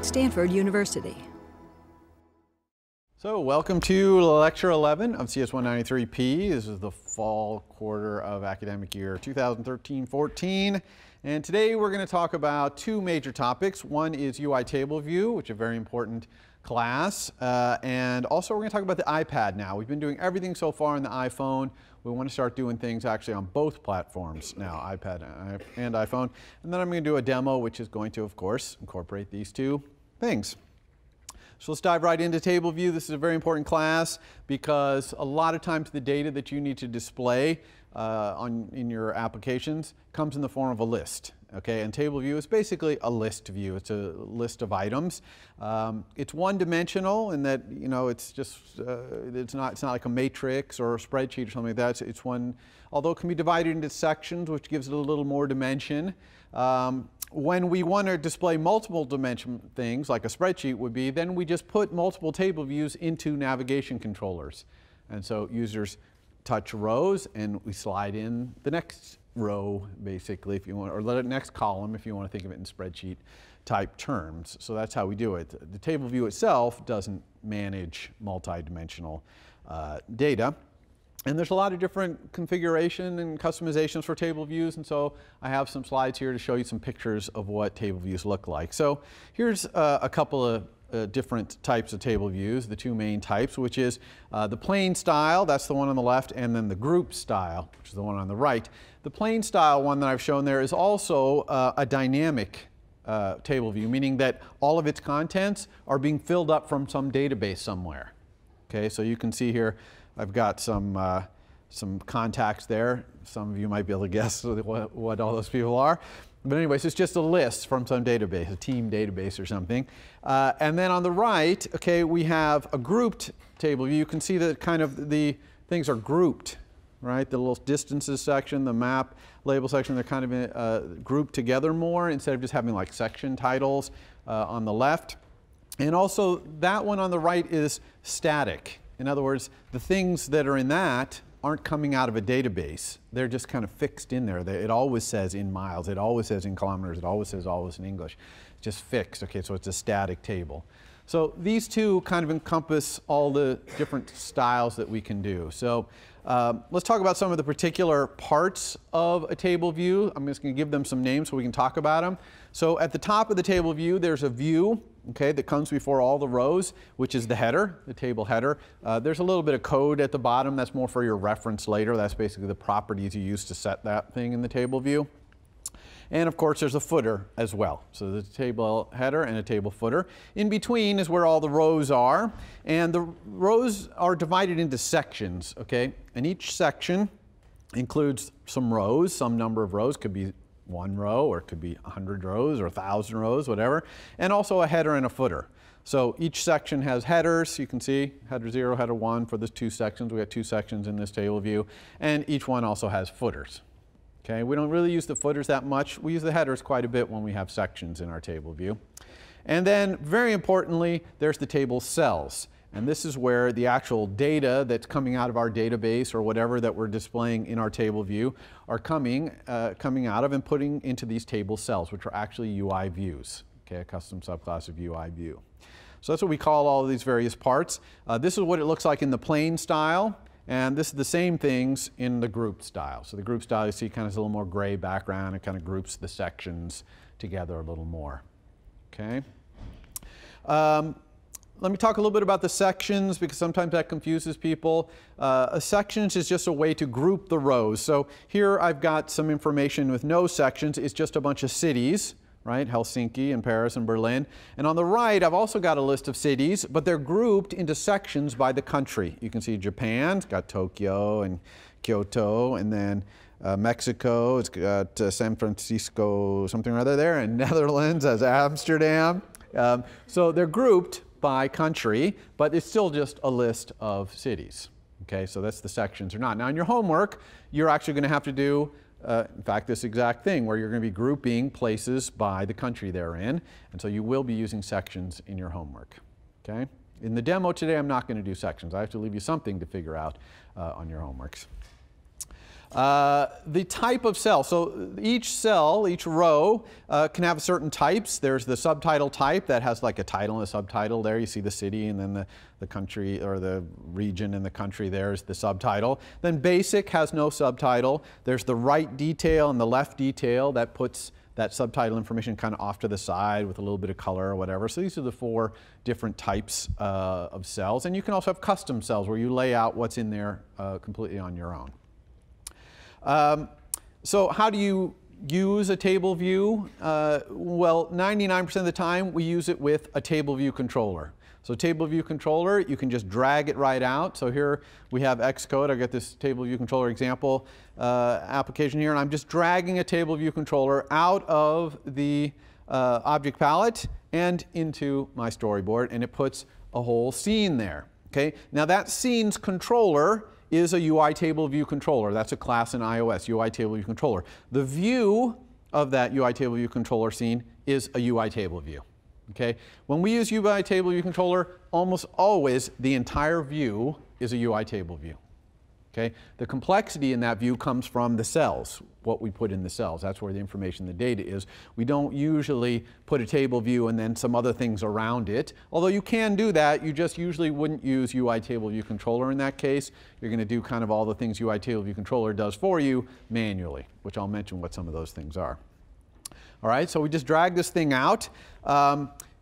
Stanford University. So welcome to lecture 11 of CS193P. This is the fall quarter of academic year 2013-14. And today we're going to talk about two major topics. One is UI table view, which is a very important class. And also we're going to talk about the iPad now. We've been doing everything so far on the iPhone. We want to start doing things actually on both platforms now, iPad and iPhone. And then I'm going to do a demo which is going to, of course, incorporate these two things. So let's dive right into table view. This is a very important class because a lot of times the data that you need to display in your applications comes in the form of a list. Okay, and table view is basically a list view. It's a list of items. It's one-dimensional in that it's just it's not like a matrix or a spreadsheet or something like that. It's one, although it can be divided into sections, which gives it a little more dimension. When we want to display multiple dimension things, like a spreadsheet would be, then we just put multiple table views into navigation controllers. And so users touch rows, and we slide in the next row, basically, if you want, or the next column, if you want to think of it in spreadsheet type terms. So that's how we do it. The table view itself doesn't manage multi-dimensional data. And there's a lot of different configuration and customizations for table views, and so I have some slides here to show you some pictures of what table views look like. So here's a couple of different types of table views, the two main types, which is the plain style, that's the one on the left, and then the group style, which is the one on the right. The plain style one that I've shown there is also a dynamic table view, meaning that all of its contents are being filled up from some database somewhere. Okay, so you can see here I've got some contacts there. Some of you might be able to guess what all those people are. But anyways, it's just a list from some database, a team database or something. And then on the right, okay, we have a grouped table view. You can see that kind of the things are grouped, right? The little distances section, the map label section, they're kind of grouped together more instead of just having like section titles on the left. And also that one on the right is static. In other words, the things that are in that aren't coming out of a database. They're just kind of fixed in there. It always says in miles. It always says in kilometers. It always says in English. It's just fixed. Okay, so it's a static table. So these two kind of encompass all the different styles that we can do. So let's talk about some of the particular parts of a table view. I'm just going to give them some names so we can talk about them. So at the top of the table view, there's a view, okay, that comes before all the rows, which is the header, the table header. There's a little bit of code at the bottom. That's more for your reference later. That's basically the properties you use to set that thing in the table view. And of course, there's a footer as well. So there's a table header and a table footer. In between is where all the rows are. And the rows are divided into sections, okay? And each section includes some rows, some number of rows. Could be one row, or it could be 100 rows, or 1,000 rows, whatever. And also a header and a footer. So each section has headers. You can see header 0, header 1 for the two sections. We have two sections in this table view. And each one also has footers. Okay, we don't really use the footers that much. We use the headers quite a bit when we have sections in our table view. And then, very importantly, there's the table cells. And this is where the actual data that's coming out of our database or whatever that we're displaying in our table view are coming out of and putting into these table cells, which are actually UI views, okay, a custom subclass of UI view. So that's what we call all of these various parts. This is what it looks like in the plain style. And this is the same things in the group style. So the group style, you see, kind of has a little more gray background. It kind of groups the sections together a little more. Okay. Let me talk a little bit about the sections because sometimes that confuses people. Sections is just a way to group the rows. So here I've got some information with no sections. It's just a bunch of cities, right? Helsinki and Paris and Berlin. And on the right, I've also got a list of cities, but they're grouped into sections by the country. You can see Japan's got Tokyo and Kyoto, and then Mexico, it's got San Francisco, something or other there, and Netherlands has Amsterdam. So they're grouped by country, but it's still just a list of cities. Okay, so that's the sections or not. Now in your homework, you're actually going to have to do in fact, this exact thing where you're going to be grouping places by the country they're in. And so you will be using sections in your homework. Okay? In the demo today, I'm not going to do sections. I have to leave you something to figure out on your homeworks. The type of cell. So each cell, each row can have certain types. There's the subtitle type that has like a title and a subtitle there. You see the city and then the country or the region and the country there is the subtitle. Then basic has no subtitle. There's the right detail and the left detail that puts that subtitle information kind of off to the side with a little bit of color or whatever. So these are the 4 different types of cells. And you can also have custom cells where you lay out what's in there completely on your own. So how do you use a table view? Well, 99% of the time we use it with a table view controller. So table view controller, you can just drag it right out. So here we have Xcode. I've got this table view controller example application here, and I'm just dragging a table view controller out of the object palette and into my storyboard, and it puts a whole scene there. Okay? Now that scene's controller is a UI table view controller. That's a class in iOS, UI table view controller. The view of that UI table view controller scene is a UI table view. Okay? When we use UI table view controller, almost always the entire view is a UI table view. Okay? The complexity in that view comes from the cells, what we put in the cells. That's where the information, the data is. We don't usually put a table view and then some other things around it. Although you can do that, you just usually wouldn't use UI table view controller in that case. You're going to do kind of all the things UI table view controller does for you manually, which I'll mention what some of those things are. All right, so we just drag this thing out.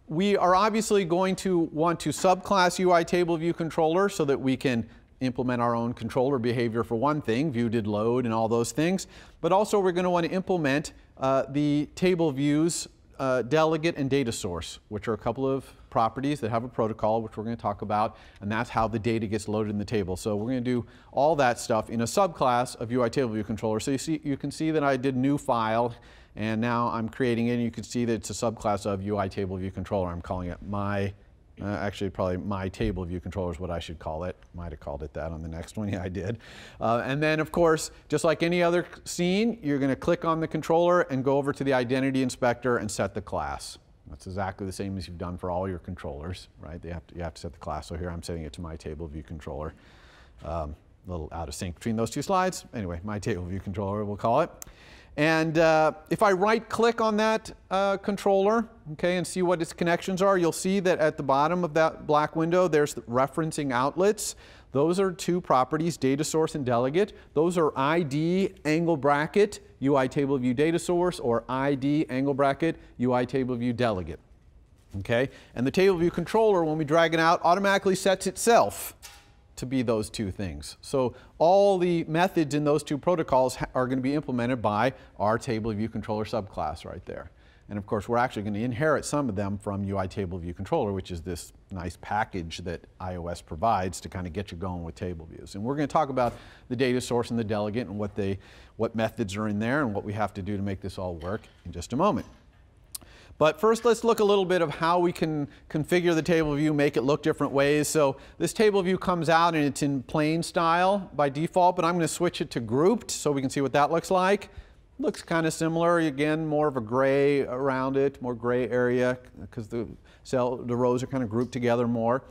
We are obviously going to want to subclass UI table view controller so that we can implement our own controller behavior for one thing, view did load and all those things. But also we're going to want to implement the table views delegate and data source, which are a couple of properties that have a protocol, which we're going to talk about, and that's how the data gets loaded in the table. So we're going to do all that stuff in a subclass of UI table view controller. So you can see that I did new file, and now I'm creating it, and you can see that it's a subclass of UI table view controller. I'm calling it my, actually probably my table view controller is what I should call it. Might have called it that on the next one. Yeah, I did. And then, of course, just like any other scene, you're going to click on the controller and go over to the identity inspector and set the class. That's exactly the same as you've done for all your controllers, right? You have to set the class. So here I'm setting it to my table view controller. A little out of sync between those two slides. Anyway, my table view controller, we'll call it. And if I right-click on that controller, okay, and see what its connections are, you'll see that at the bottom of that black window, there's the referencing outlets. Those are 2 properties, data source and delegate. Those are ID angle bracket UI table view data source, or ID angle bracket UI table view delegate. Okay, and the table view controller, when we drag it out, automatically sets itself to be those 2 things. So all the methods in those 2 protocols are going to be implemented by our table view controller subclass right there. And of course, we're actually going to inherit some of them from UI table view controller, which is this nice package that iOS provides to kind of get you going with table views. And we're going to talk about the data source and the delegate and what methods are in there and what we have to do to make this all work in just a moment. But first, let's look a little bit of how we can configure the table view, make it look different ways. So this table view comes out and it's in plain style by default, but I'm going to switch it to grouped so we can see what that looks like. Looks kind of similar. Again, more of a gray around it, more gray area because the rows are kind of grouped together more.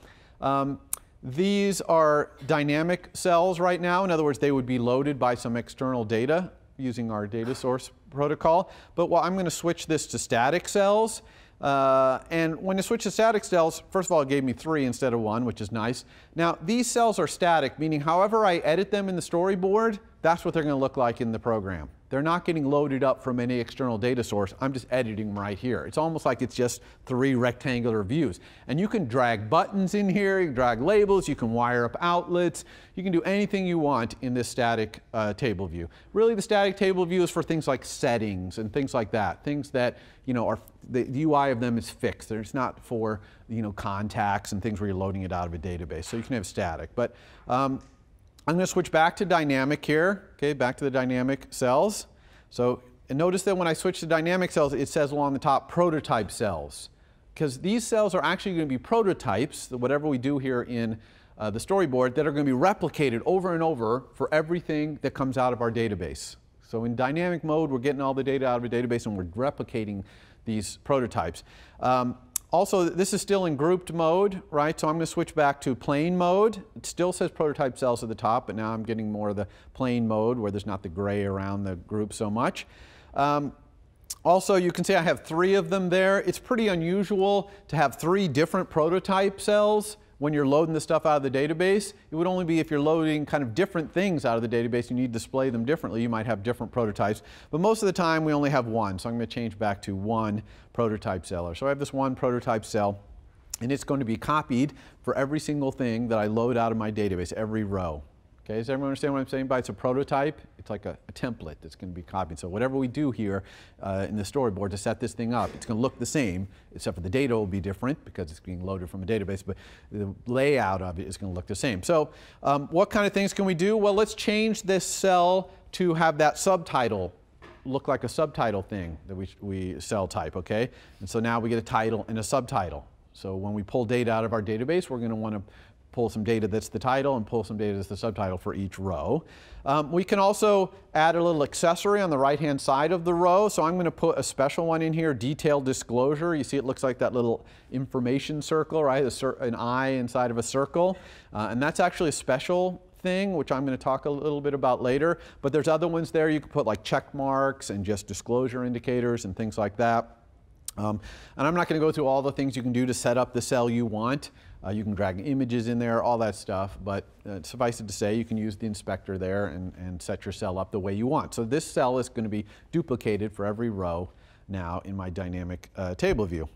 These are dynamic cells right now. In other words, they would be loaded by some external data using our data source protocol. But I'm going to switch this to static cells. And when I switch to static cells, first of all, it gave me 3 instead of 1, which is nice. Now, these cells are static, meaning however I edit them in the storyboard, that's what they're going to look like in the program. They're not getting loaded up from any external data source. I'm just editing them right here. It's almost like it's just 3 rectangular views. And you can drag buttons in here, you can drag labels, you can wire up outlets, you can do anything you want in this static table view. Really, the static table view is for things like settings and things like that. Things that, are, the UI of them is fixed. It's not for, contacts and things where you're loading it out of a database. So you can have static. But I'm going to switch back to dynamic here, okay, back to the dynamic cells. So and notice that when I switch to dynamic cells, it says along the top prototype cells. Because these cells are actually going to be prototypes, whatever we do here in the storyboard, that are going to be replicated over and over for everything that comes out of our database. So in dynamic mode, we're getting all the data out of a database and we're replicating these prototypes. Also, this is still in grouped mode, right? So I'm going to switch back to plain mode. It still says prototype cells at the top, but now I'm getting more of the plain mode where there's not the gray around the group so much. Also, you can see I have 3 of them there. It's pretty unusual to have 3 different prototype cells when you're loading the stuff out of the database. It would only be if you're loading kind of different things out of the database, you need to display them differently. You might have different prototypes. But most of the time, we only have 1. So I'm going to change back to 1 prototype cell. So I have this 1 prototype cell, and it's going to be copied for every single thing that I load out of my database, every row. Okay, does everyone understand what I'm saying by it's a prototype? It's like a template that's going to be copied. So whatever we do here in the storyboard to set this thing up, it's going to look the same, except for the data will be different because it's being loaded from a database, but the layout of it is going to look the same. So what kind of things can we do? Well, let's change this cell to have that subtitle look like a subtitle thing that we cell type, okay? And so now we get a title and a subtitle. So when we pull data out of our database, we're going to want to pull some data that's the title and pull some data that's the subtitle for each row. We can also add a little accessory on the right-hand side of the row. So I'm going to put a special one in here, detailed disclosure. You see it looks like that little information circle, right? An eye inside of a circle. And that's actually a special thing, which I'm going to talk a little bit about later. But there's other ones there. You can put like check marks and just disclosure indicators and things like that. And I'm not going to go through all the things you can do to set up the cell you want. You can drag images in there, all that stuff, but suffice it to say, you can use the inspector there and set your cell up the way you want. So this cell is going to be duplicated for every row now in my dynamic table view.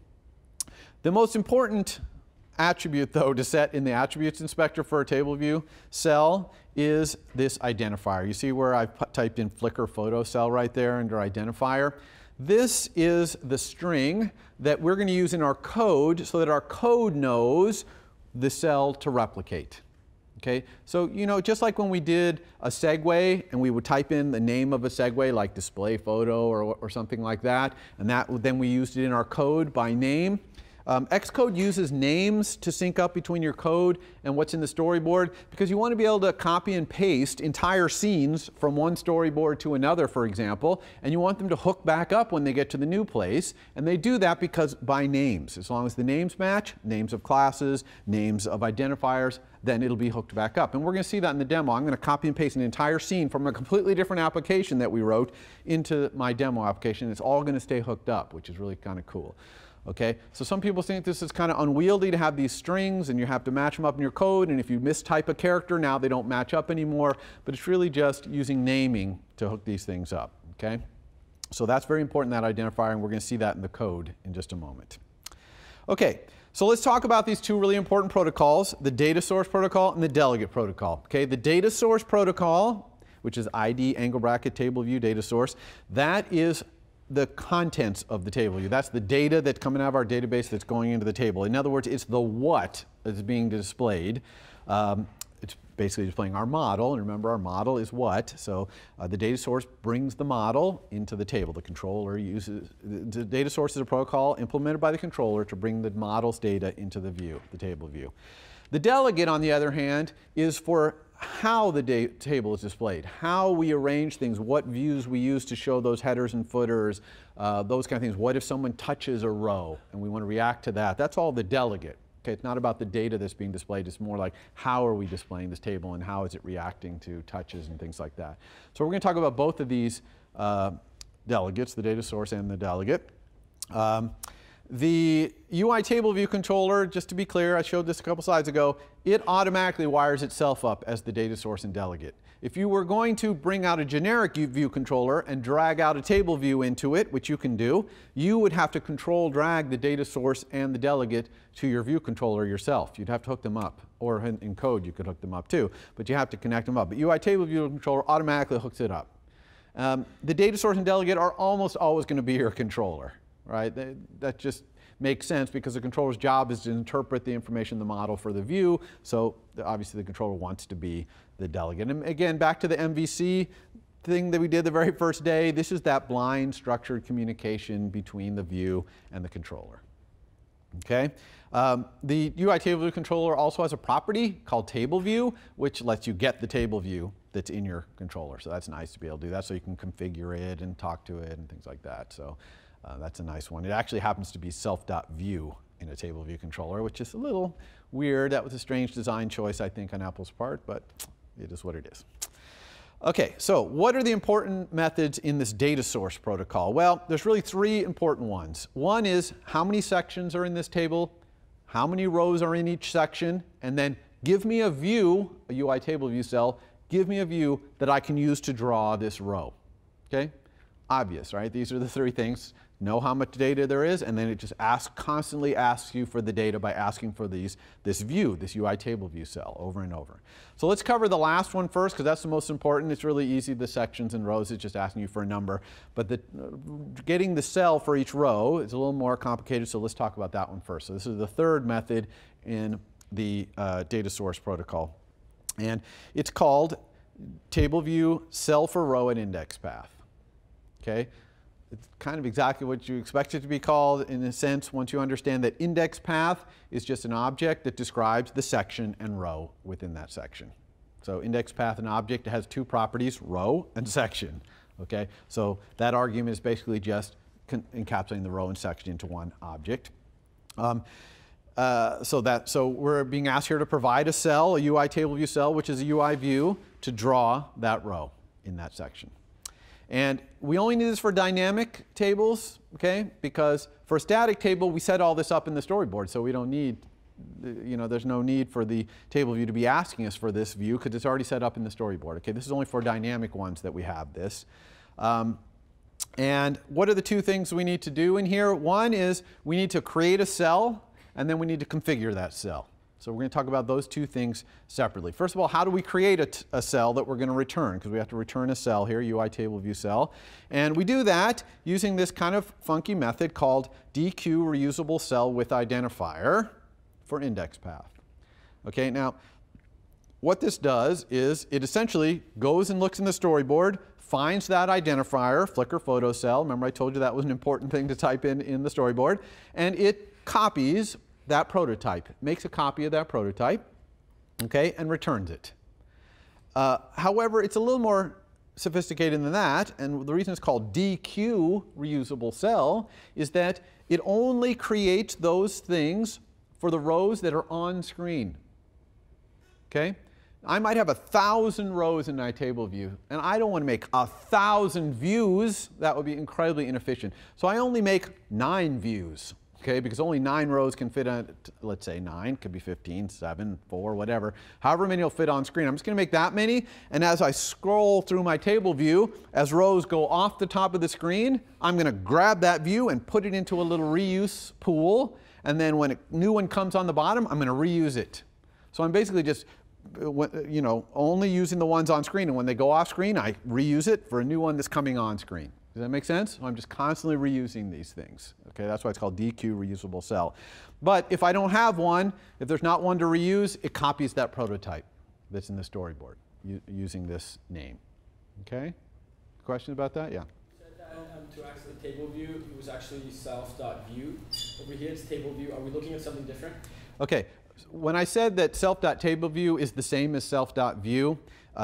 The most important attribute, though, to set in the attributes inspector for a table view cell is this identifier. You see where I've typed in Flickr photo cell right there under identifier? This is the string that we're going to use in our code so that our code knows the cell to replicate. Okay? So, you know, just like when we did a segue and we would type in the name of a segue like display photo or something like that, and then we used it in our code by name. Xcode uses names to sync up between your code and what's in the storyboard because you want to be able to copy and paste entire scenes from one storyboard to another, for example, and you want them to hook back up when they get to the new place. And they do that because by names. As long as the names match, names of classes, names of identifiers, then it'll be hooked back up. And we're going to see that in the demo. I'm going to copy and paste an entire scene from a completely different application that we wrote into my demo application. It's all going to stay hooked up, which is really kind of cool. Okay, so some people think this is kind of unwieldy to have these strings and you have to match them up in your code, and if you mistype a character, now they don't match up anymore, but it's really just using naming to hook these things up. Okay, so that's very important, that identifier, and we're going to see that in the code in just a moment. Okay, so let's talk about these two really important protocols, the data source protocol and the delegate protocol. Okay, the data source protocol, which is ID angle bracket table view data source, that is the contents of the table view. That's the data that's coming out of our database that's going into the table. In other words, it's the what that's being displayed. It's basically displaying our model, and remember our model is what. So the data source brings the model into the table. The controller uses, the data source is a protocol implemented by the controller to bring the model's data into the view, the table view. The delegate, on the other hand, is for how the table is displayed, how we arrange things, what views we use to show those headers and footers, those kind of things. What if someone touches a row and we want to react to that? That's all the delegate. Okay, it's not about the data that's being displayed. It's more like how are we displaying this table and how is it reacting to touches and things like that. So we're going to talk about both of these delegates, the data source and the delegate. The UI table view controller, just to be clear, I showed this a couple slides ago, it automatically wires itself up as the data source and delegate. If you were going to bring out a generic view controller and drag out a table view into it, which you can do, you would have to control drag the data source and the delegate to your view controller yourself. You'd have to hook them up, or in code you could hook them up too, but you have to connect them up. But UI table view controller automatically hooks it up. The data source and delegate are almost always going to be your controller. Right? That just makes sense because the controller's job is to interpret the information in the model for the view, so obviously the controller wants to be the delegate. And again, back to the MVC thing that we did the very first day, this is that blind structured communication between the view and the controller. Okay? The UI table view controller also has a property called table view, which lets you get the table view that's in your controller. So that's nice to be able to do that, so you can configure it and talk to it and things like that. So that's a nice one. It actually happens to be self.view in a table view controller, which is a little weird. That was a strange design choice, I think, on Apple's part, but it is what it is. Okay, so what are the important methods in this data source protocol? Well, there's really three important ones. One is how many sections are in this table, how many rows are in each section, and then give me a view, a UI table view cell, give me a view that I can use to draw this row. Okay? Obvious, right? These are the three things. Know how much data there is, and then it just constantly asks you for the data by asking for this view, this UI table view cell, over and over. So let's cover the last one first, because that's the most important. It's really easy. The sections and rows is just asking you for a number. But getting the cell for each row is a little more complicated, so let's talk about that one first. So this is the third method in the data source protocol. And it's called table view cell for row and index path. Okay? It's kind of exactly what you expect it to be called in a sense once you understand that index path is just an object that describes the section and row within that section. So index path, an object that has two properties, row and section. Okay? So that argument is basically just encapsulating the row and section into one object. So we're being asked here to provide a cell, a UI table view cell, which is a UI view, to draw that row in that section. And we only need this for dynamic tables, okay? Because for a static table, we set all this up in the storyboard, so we don't need, there's no need for the table view to be asking us for this view because it's already set up in the storyboard. Okay, this is only for dynamic ones that we have this. And what are the two things we need to do in here? One is we need to create a cell, and then we need to configure that cell. So we're going to talk about those two things separately. First of all, how do we create a cell that we're going to return? Because we have to return a cell here, UI table view cell. And we do that using this kind of funky method called DQ reusable cell with identifier for index path. Okay, now what this does is it essentially goes and looks in the storyboard, finds that identifier, Flickr photo cell. Remember I told you that was an important thing to type in the storyboard. And it copies that prototype, makes a copy of that prototype, okay, and returns it. However, it's a little more sophisticated than that, and the reason it's called DQ reusable cell is that it only creates those things for the rows that are on screen. Okay? I might have 1,000 rows in my table view, and I don't want to make 1,000 views. That would be incredibly inefficient. So I only make 9 views. Okay, because only 9 rows can fit on, let's say 9, could be 15, 7, 4, whatever. However many will fit on screen. I'm just going to make that many, and as I scroll through my table view, as rows go off the top of the screen, I'm going to grab that view and put it into a little reuse pool, and then when a new one comes on the bottom, I'm going to reuse it. So I'm basically just only using the ones on screen, and when they go off screen, I reuse it for a new one that's coming on screen. Does that make sense? I'm just constantly reusing these things. Okay, that's why it's called DQ reusable cell. But if I don't have one, if there's not one to reuse, it copies that prototype that's in the storyboard using this name. Okay? Question about that? Yeah. You said that to access the table view, it was actually self.view. Over here it's table view. Are we looking at something different? Okay. When I said that self.tableview is the same as self.view,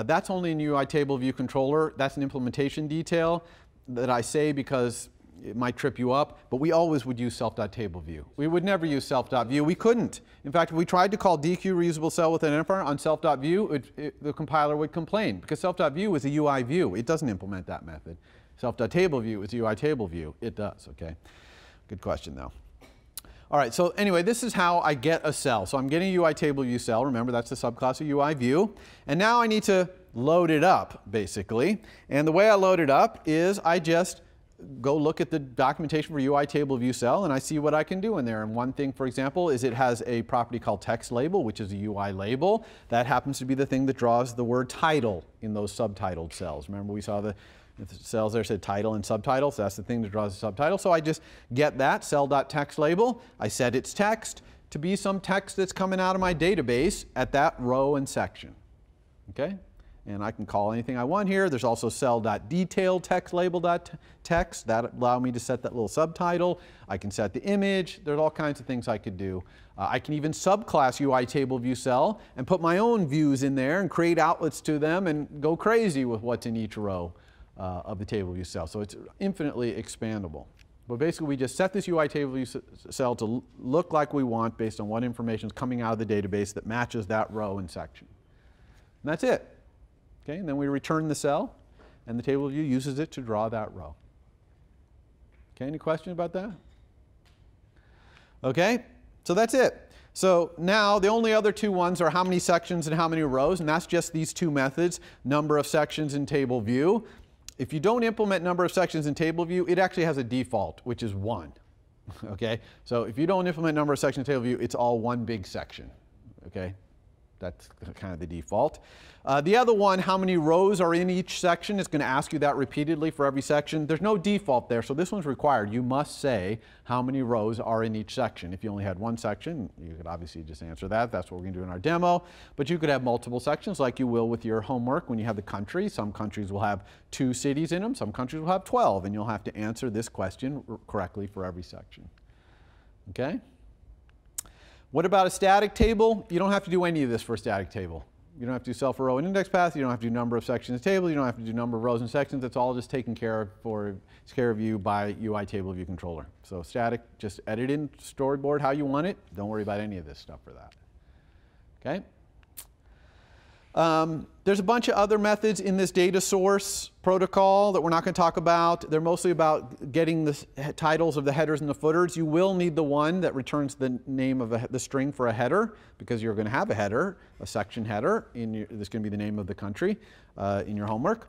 that's only in UI table view controller. That's an implementation detail that I say because it might trip you up, but we always would use self.tableview. We would never use self.view. We couldn't. In fact, if we tried to call DQ reusable cell with an identifier on self.view, the compiler would complain because self.view is a UI view. It doesn't implement that method. Self.tableview is a UI table view. It does, okay? Good question, though. All right, so anyway, this is how I get a cell. So I'm getting a UI table view cell. Remember, that's the subclass of UI view. And now I need to load it up, basically. And the way I load it up is I just go look at the documentation for UI table view cell, and I see what I can do in there. And one thing, for example, is it has a property called text label, which is a UI label. That happens to be the thing that draws the word title in those subtitled cells. Remember, we saw the cells there said title and subtitle, so that's the thing that draws the subtitle. So I just get that cell.textLabel. I set its text to be some text that's coming out of my database at that row and section. Okay? And I can call anything I want here. There's also cell.detailTextLabel.text. That allows me to set that little subtitle. I can set the image. There's all kinds of things I could do. I can even subclass UI table view cell and put my own views in there and create outlets to them and go crazy with what's in each row of the table view cell. So it's infinitely expandable. But basically, we just set this UI table view cell to look like we want based on what information is coming out of the database that matches that row and section. And that's it. Okay, and then we return the cell, and the table view uses it to draw that row. Okay, any question about that? Okay, so that's it. So now the only other two ones are how many sections and how many rows, and that's just these two methods, number of sections in table view. If you don't implement number of sections in table view, it actually has a default, which is 1. Okay, so if you don't implement number of sections in table view, it's all one big section. Okay, that's kind of the default. The other one, how many rows are in each section, is going to ask you that repeatedly for every section. There's no default there, so this one's required. You must say how many rows are in each section. If you only had one section, you could obviously just answer that. That's what we're going to do in our demo. But you could have multiple sections like you will with your homework when you have the country. Some countries will have 2 cities in them. Some countries will have 12. And you'll have to answer this question correctly for every section. Okay? What about a static table? You don't have to do any of this for a static table. You don't have to do self row and index path. You don't have to do number of sections table. You don't have to do number of rows and sections. It's all just taken care of you by UI table view controller. So static, just edit in storyboard how you want it. Don't worry about any of this stuff for that. Okay? There's a bunch of other methods in this data source protocol that we're not going to talk about. They're mostly about getting the titles of the headers and the footers. You will need the one that returns the name of the string for a header, because you're going to have a header, a section header. This is going to be the name of the country in your homework.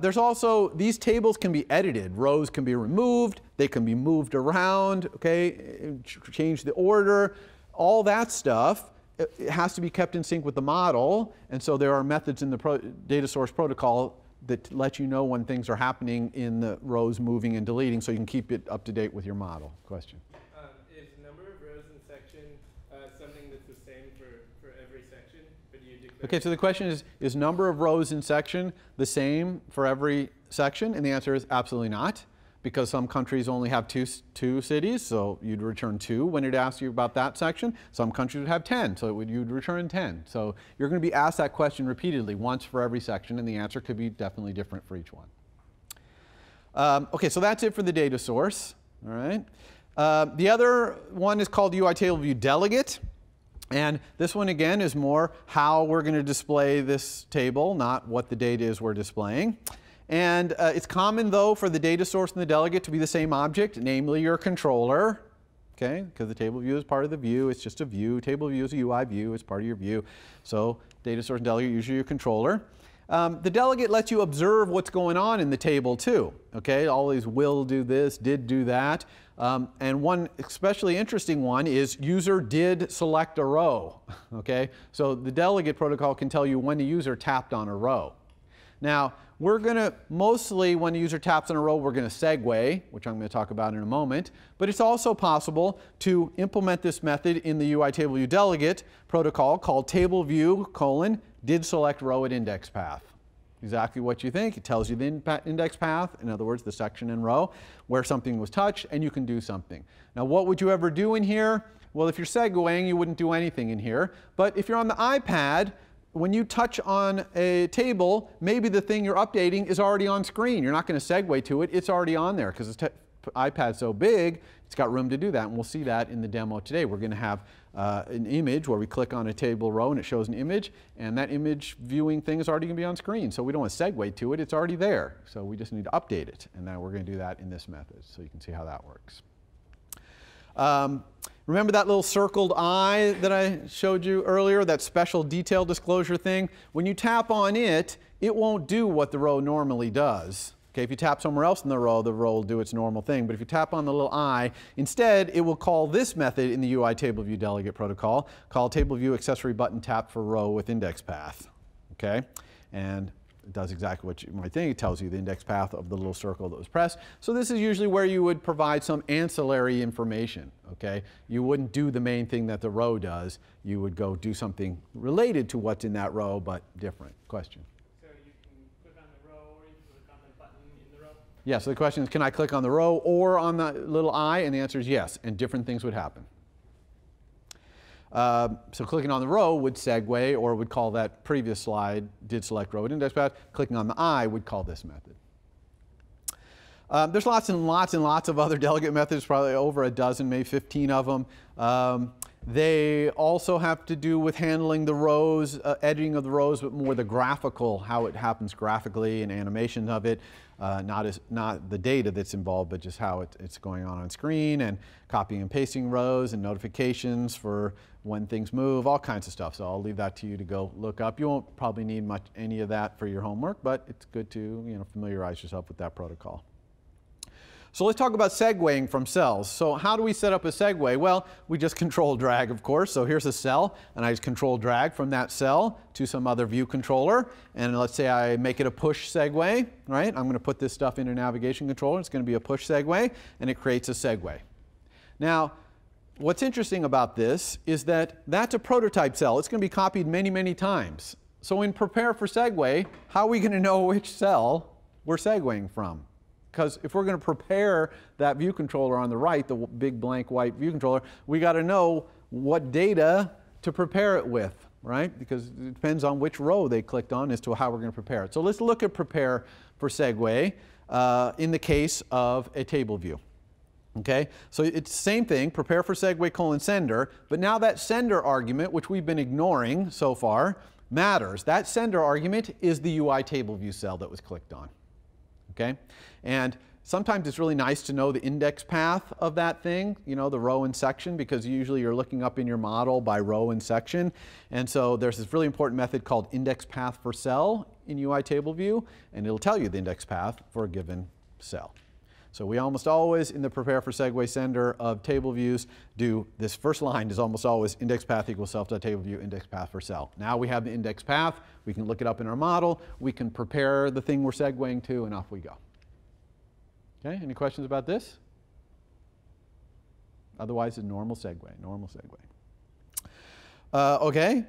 There's also, these tables can be edited. Rows can be removed. They can be moved around, okay, change the order, all that stuff. It has to be kept in sync with the model, and so there are methods in the data source protocol that let you know when things are happening in the rows moving and deleting, so you can keep it up to date with your model. Question? Is number of rows in section something that's the same for every section? Or do you declare Okay, so the question is number of rows in section the same for every section? And the answer is absolutely not, because some countries only have two cities, so you'd return 2 when it asks you about that section. Some countries would have 10, so you'd return 10. So you're going to be asked that question repeatedly, once for every section, and the answer could be definitely different for each one. Okay, so that's it for the data source. All right. The other one is called UI table view delegate. And this one, again, is more how we're going to display this table, not what the data is we're displaying. And it's common, though, for the data source and the delegate to be the same object, namely your controller, okay, because the table view is part of the view. It's just a view. Table view is a UI view. It's part of your view. So data source and delegate are usually your controller. The delegate lets you observe what's going on in the table, too. Okay, always will do this, did do that. And one especially interesting one is user did select a row. Okay, so the delegate protocol can tell you when the user tapped on a row. Now, we're going to mostly, when the user taps on a row, we're going to segue, which I'm going to talk about in a moment. But it's also possible to implement this method in the UI table view delegate protocol called table view : did select row at index path. Exactly what you think. It tells you the index path, in other words, the section and row, where something was touched, and you can do something. Now, what would you ever do in here? Well, if you're segueing, you wouldn't do anything in here. But if you're on the iPad, when you touch on a table, maybe the thing you're updating is already on screen. You're not going to segue to it. It's already on there because the iPad's so big, it's got room to do that. And we'll see that in the demo today. We're going to have an image where we click on a table row and it shows an image. And that image viewing thing is already going to be on screen. So we don't want to segue to it. It's already there. So we just need to update it. And now we're going to do that in this method. So you can see how that works. Remember that little circled eye that I showed you earlier, that special detail disclosure thing? When you tap on it, it won't do what the row normally does. Okay, if you tap somewhere else in the row will do its normal thing. But if you tap on the little eye, instead it will call this method in the UI table view delegate protocol, called table view accessory button tap for row with index path. Okay, and it does exactly what you might think. It tells you the index path of the little circle that was pressed. So this is usually where you would provide some ancillary information. Okay? You wouldn't do the main thing that the row does. You would go do something related to what's in that row, but different. Question? So you can click on the row or you can click on the button in the row? Yeah, so the question is, can I click on the row or on the little eye? And the answer is yes, and different things would happen. So clicking on the row would segue, or would call that previous slide, did select row at index path. Clicking on the eye would call this method. There's lots and lots and lots of other delegate methods, probably over a dozen, maybe 15 of them. They also have to do with handling the rows, editing of the rows, but more the graphical, how it happens graphically and animation of it. Not the data that's involved, but just how it's going on screen, and copying and pasting rows and notifications for when things move, all kinds of stuff. So I'll leave that to you to go look up. You won't probably need any of that for your homework, but it's good to familiarize yourself with that protocol. So let's talk about segueing from cells. So how do we set up a segue? Well, we just control drag, of course. So here's a cell, and I just control drag from that cell to some other view controller. And let's say I make it a push segue, right? I'm going to put this stuff in a navigation controller. It's going to be a push segue, and it creates a segue. Now, what's interesting about this is that that's a prototype cell. It's going to be copied many, many times. So in prepare for segue, how are we going to know which cell we're segueing from? Because if we're going to prepare that view controller on the right, the big blank white view controller, we got to know what data to prepare it with, right? Because it depends on which row they clicked on as to how we're going to prepare it. So let's look at prepare for segue in the case of a table view. Okay, so it's the same thing, prepare for segue colon sender, but now that sender argument, which we've been ignoring so far, matters. That sender argument is the UI table view cell that was clicked on. Okay, and sometimes it's really nice to know the index path of that thing, the row and section, because usually you're looking up in your model by row and section. And so there's this really important method called index path for cell in UI table view, and it'll tell you the index path for a given cell. So we almost always, in the prepare for segue sender of table views, do this first line is almost always index path equals self.tableview index path for cell. Now we have the index path. We can look it up in our model. We can prepare the thing we're segueing to, and off we go. Okay, any questions about this? Otherwise, it's normal segue, normal segue. Okay,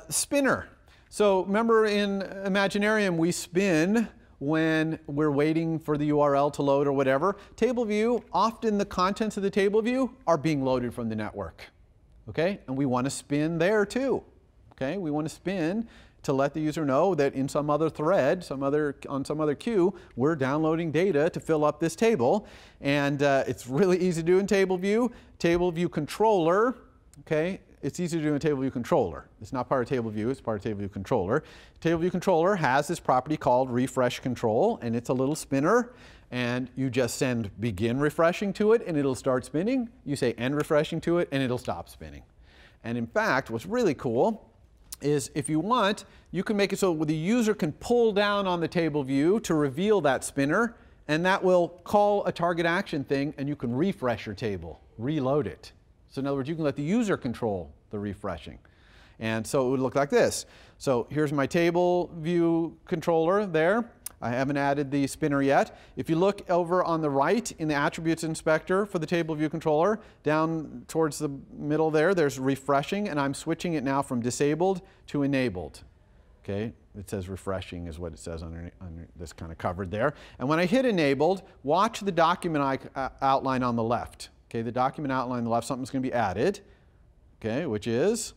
spinner. So remember in Imaginarium, we spin when we're waiting for the URL to load or whatever. Table view, often the contents of the table view are being loaded from the network. Okay, and we want to spin there too. Okay, we want to spin to let the user know that in some other thread, on some other queue, we're downloading data to fill up this table. And it's really easy to do in table view. Table view controller, okay, it's easy to do in a table view controller. It's not part of table view, it's part of table view controller. Table view controller has this property called refresh control, and it's a little spinner. And you just send begin refreshing to it, and it'll start spinning. You say end refreshing to it, and it'll stop spinning. And in fact, what's really cool is if you want, you can make it so the user can pull down on the table view to reveal that spinner, and that will call a target action thing, and you can refresh your table, reload it. So in other words, you can let the user control the refreshing. And so it would look like this. So here's my table view controller there. I haven't added the spinner yet. If you look over on the right in the attributes inspector for the table view controller, down towards the middle there, there's refreshing, and I'm switching it now from disabled to enabled. Okay, it says refreshing is what it says under this kind of covered there. And when I hit enabled, watch the document outline on the left. Okay, the document outline on the left, something's going to be added, okay, which is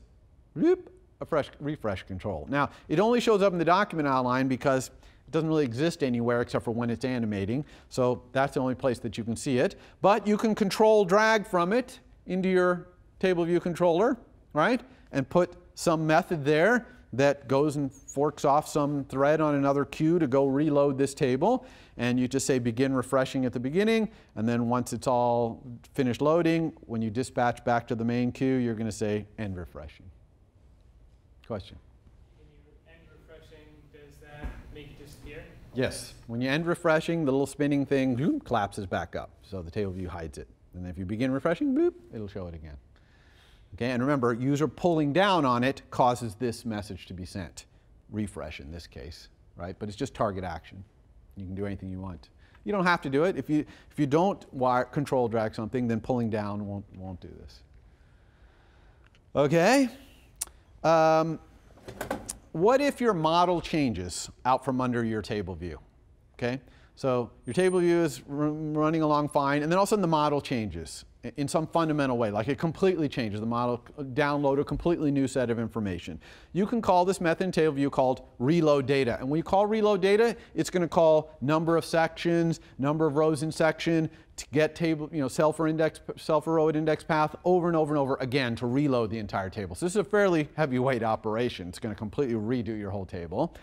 whoop, a refresh control. Now, it only shows up in the document outline because it doesn't really exist anywhere except for when it's animating. So that's the only place that you can see it. But you can control drag from it into your table view controller, right? And put some method there that goes and forks off some thread on another queue to go reload this table. And you just say begin refreshing at the beginning. And then once it's all finished loading, when you dispatch back to the main queue, you're going to say end refreshing. Question? When you end refreshing, does that make it disappear? Yes. When you end refreshing, the little spinning thing whoop, collapses back up. So the table view hides it. And then if you begin refreshing, boop, it'll show it again. Okay, and remember, user pulling down on it causes this message to be sent. Refresh in this case, right? But it's just target action. You can do anything you want. You don't have to do it. If you don't control drag something, then pulling down won't do this. Okay. What if your model changes out from under your table view? Okay, so your table view is running along fine, and then all of a sudden the model changes. in some fundamental way, like it completely changes the model, download a completely new set of information. You can call this method in table view called reload data. And when you call reload data, it's going to call number of sections, number of rows in section, to get table, self-erode index path over and over and over again to reload the entire table. So this is a fairly heavyweight operation. It's going to completely redo your whole table.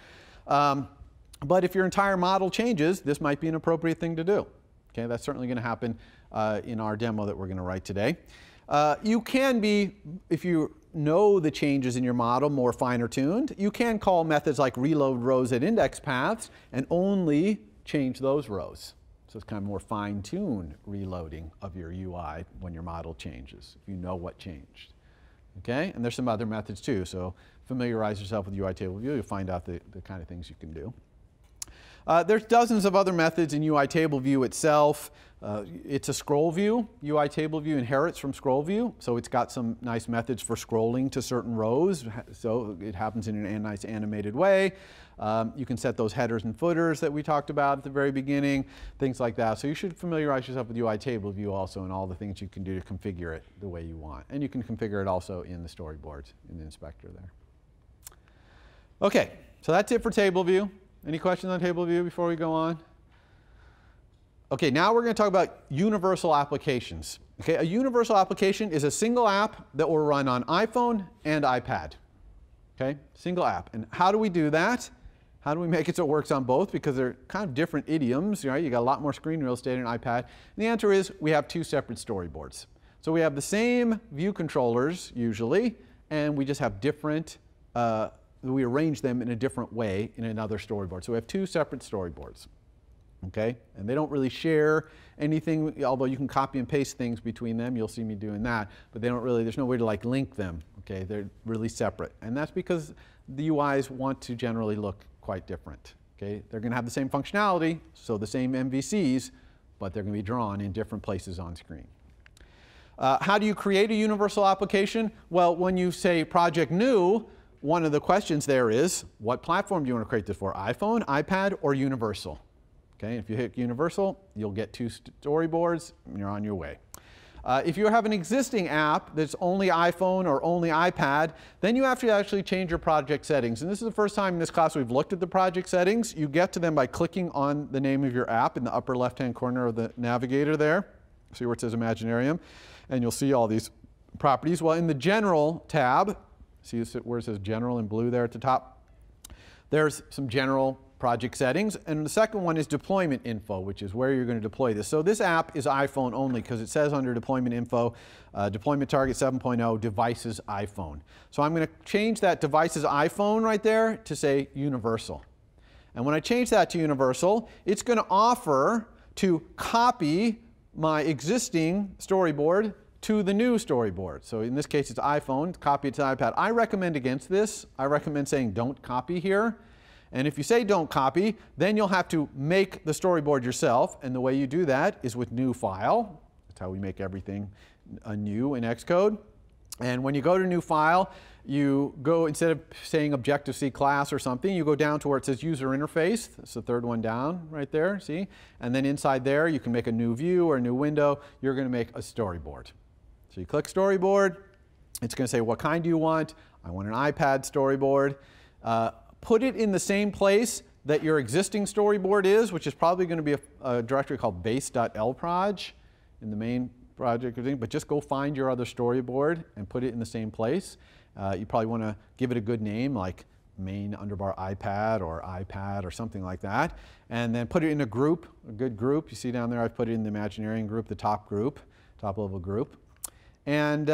But if your entire model changes, this might be an appropriate thing to do. Okay, that's certainly going to happen in our demo that we're going to write today. You can be, if you know the changes in your model, more finer tuned. You can call methods like reload rows at index paths and only change those rows. So it's kind of more fine-tuned reloading of your UI when your model changes, if you know what changed. Okay, and there's some other methods too. So familiarize yourself with UI table view. You'll find out the kind of things you can do. There's dozens of other methods in UI table view itself. It's a scroll view. UI table view inherits from scroll view, so it's got some nice methods for scrolling to certain rows, so it happens in a nice animated way. You can set those headers and footers that we talked about at the very beginning, things like that. So you should familiarize yourself with UI table view also and all the things you can do to configure it the way you want. And you can configure it also in the storyboards in the inspector there. Okay, so that's it for table view. Any questions on table view before we go on? Okay, now we're going to talk about universal applications. Okay, a universal application is a single app that will run on iPhone and iPad. Okay, single app. And how do we do that? How do we make it so it works on both? Because they're kind of different idioms, right? You got a lot more screen real estate in an iPad. And the answer is we have two separate storyboards. So we have the same view controllers usually, and we just have different we arrange them in a different way in another storyboard. So we have two separate storyboards, okay? And they don't really share anything, although you can copy and paste things between them. You'll see me doing that, but they don't really, there's no way to like link them, okay? They're really separate. And that's because the UIs want to generally look quite different, okay? They're going to have the same functionality, so the same MVCs, but they're going to be drawn in different places on screen. How do you create a universal application? Well, when you say project new, one of the questions there is, what platform do you want to create this for? iPhone, iPad, or universal? Okay, if you hit universal, you'll get two storyboards, and you're on your way. If you have an existing app that's only iPhone or only iPad, then you have to actually change your project settings. And this is the first time in this class we've looked at the project settings. You get to them by clicking on the name of your app in the upper left-hand corner of the navigator there. See where it says Imaginarium? And you'll see all these properties. Well, in the General tab, see where it says General in blue there at the top? There's some general project settings. And the second one is deployment info, which is where you're going to deploy this. So this app is iPhone only because it says under deployment info, deployment target 7.0, devices iPhone. So I'm going to change that devices iPhone right there to say universal. And when I change that to universal, it's going to offer to copy my existing storyboard to the new storyboard. So in this case, it's iPhone, copy it to iPad. I recommend against this. I recommend saying don't copy here. And if you say don't copy, then you'll have to make the storyboard yourself. And the way you do that is with new file. That's how we make everything new in Xcode. And when you go to new file, you go, instead of saying Objective-C class or something, you go down to where it says user interface. That's the third one down right there, see? And then inside there, you can make a new view or a new window. You're going to make a storyboard. So you click storyboard. It's going to say, what kind do you want? I want an iPad storyboard. Put it in the same place that your existing storyboard is, which is probably going to be a directory called base.lproj in the main project, but just go find your other storyboard and put it in the same place. You probably want to give it a good name like main underbar iPad or iPad or something like that. And then put it in a group, a good group. You see down there I've put it in the Imaginarium group, the top level group. And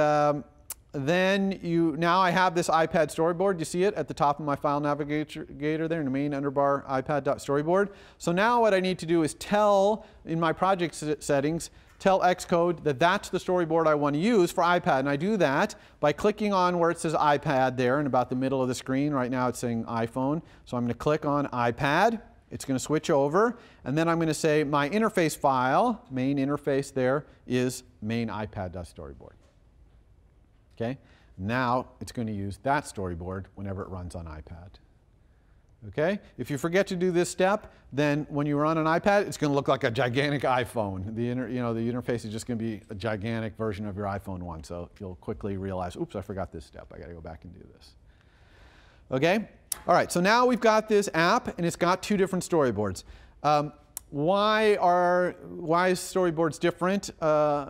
then now I have this iPad storyboard. You see it at the top of my file navigator there in the main underbar iPad.storyboard. So now what I need to do is tell, in my project settings, tell Xcode that that's the storyboard I want to use for iPad. And I do that by clicking on where it says iPad there in about the middle of the screen. Right now it's saying iPhone. So I'm going to click on iPad. It's going to switch over. And then I'm going to say my interface file, main interface there, is main iPad.storyboard. Okay? Now it's going to use that storyboard whenever it runs on iPad. Okay? If you forget to do this step, then when you run an iPad, it's going to look like a gigantic iPhone. The interface is just going to be a gigantic version of your iPhone 1. So you'll quickly realize, oops, I forgot this step. I got to go back and do this. Okay? All right, so now we've got this app, and it's got two different storyboards. Why is storyboards different?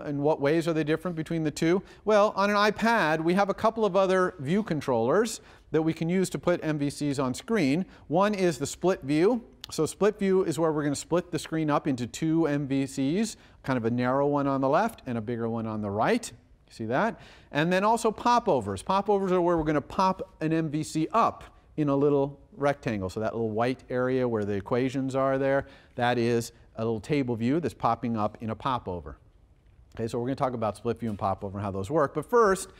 In what ways are they different between the two? Well, on an iPad, we have a couple of other view controllers that we can use to put MVCs on screen. One is the split view. So split view is where we're going to split the screen up into two MVCs, kind of a narrow one on the left and a bigger one on the right. You see that? And then also popovers. Popovers are where we're going to pop an MVC up in a little rectangle. So that little white area where the equations are there, that is a little table view that's popping up in a popover. Okay, so we're going to talk about split view and popover and how those work. But first,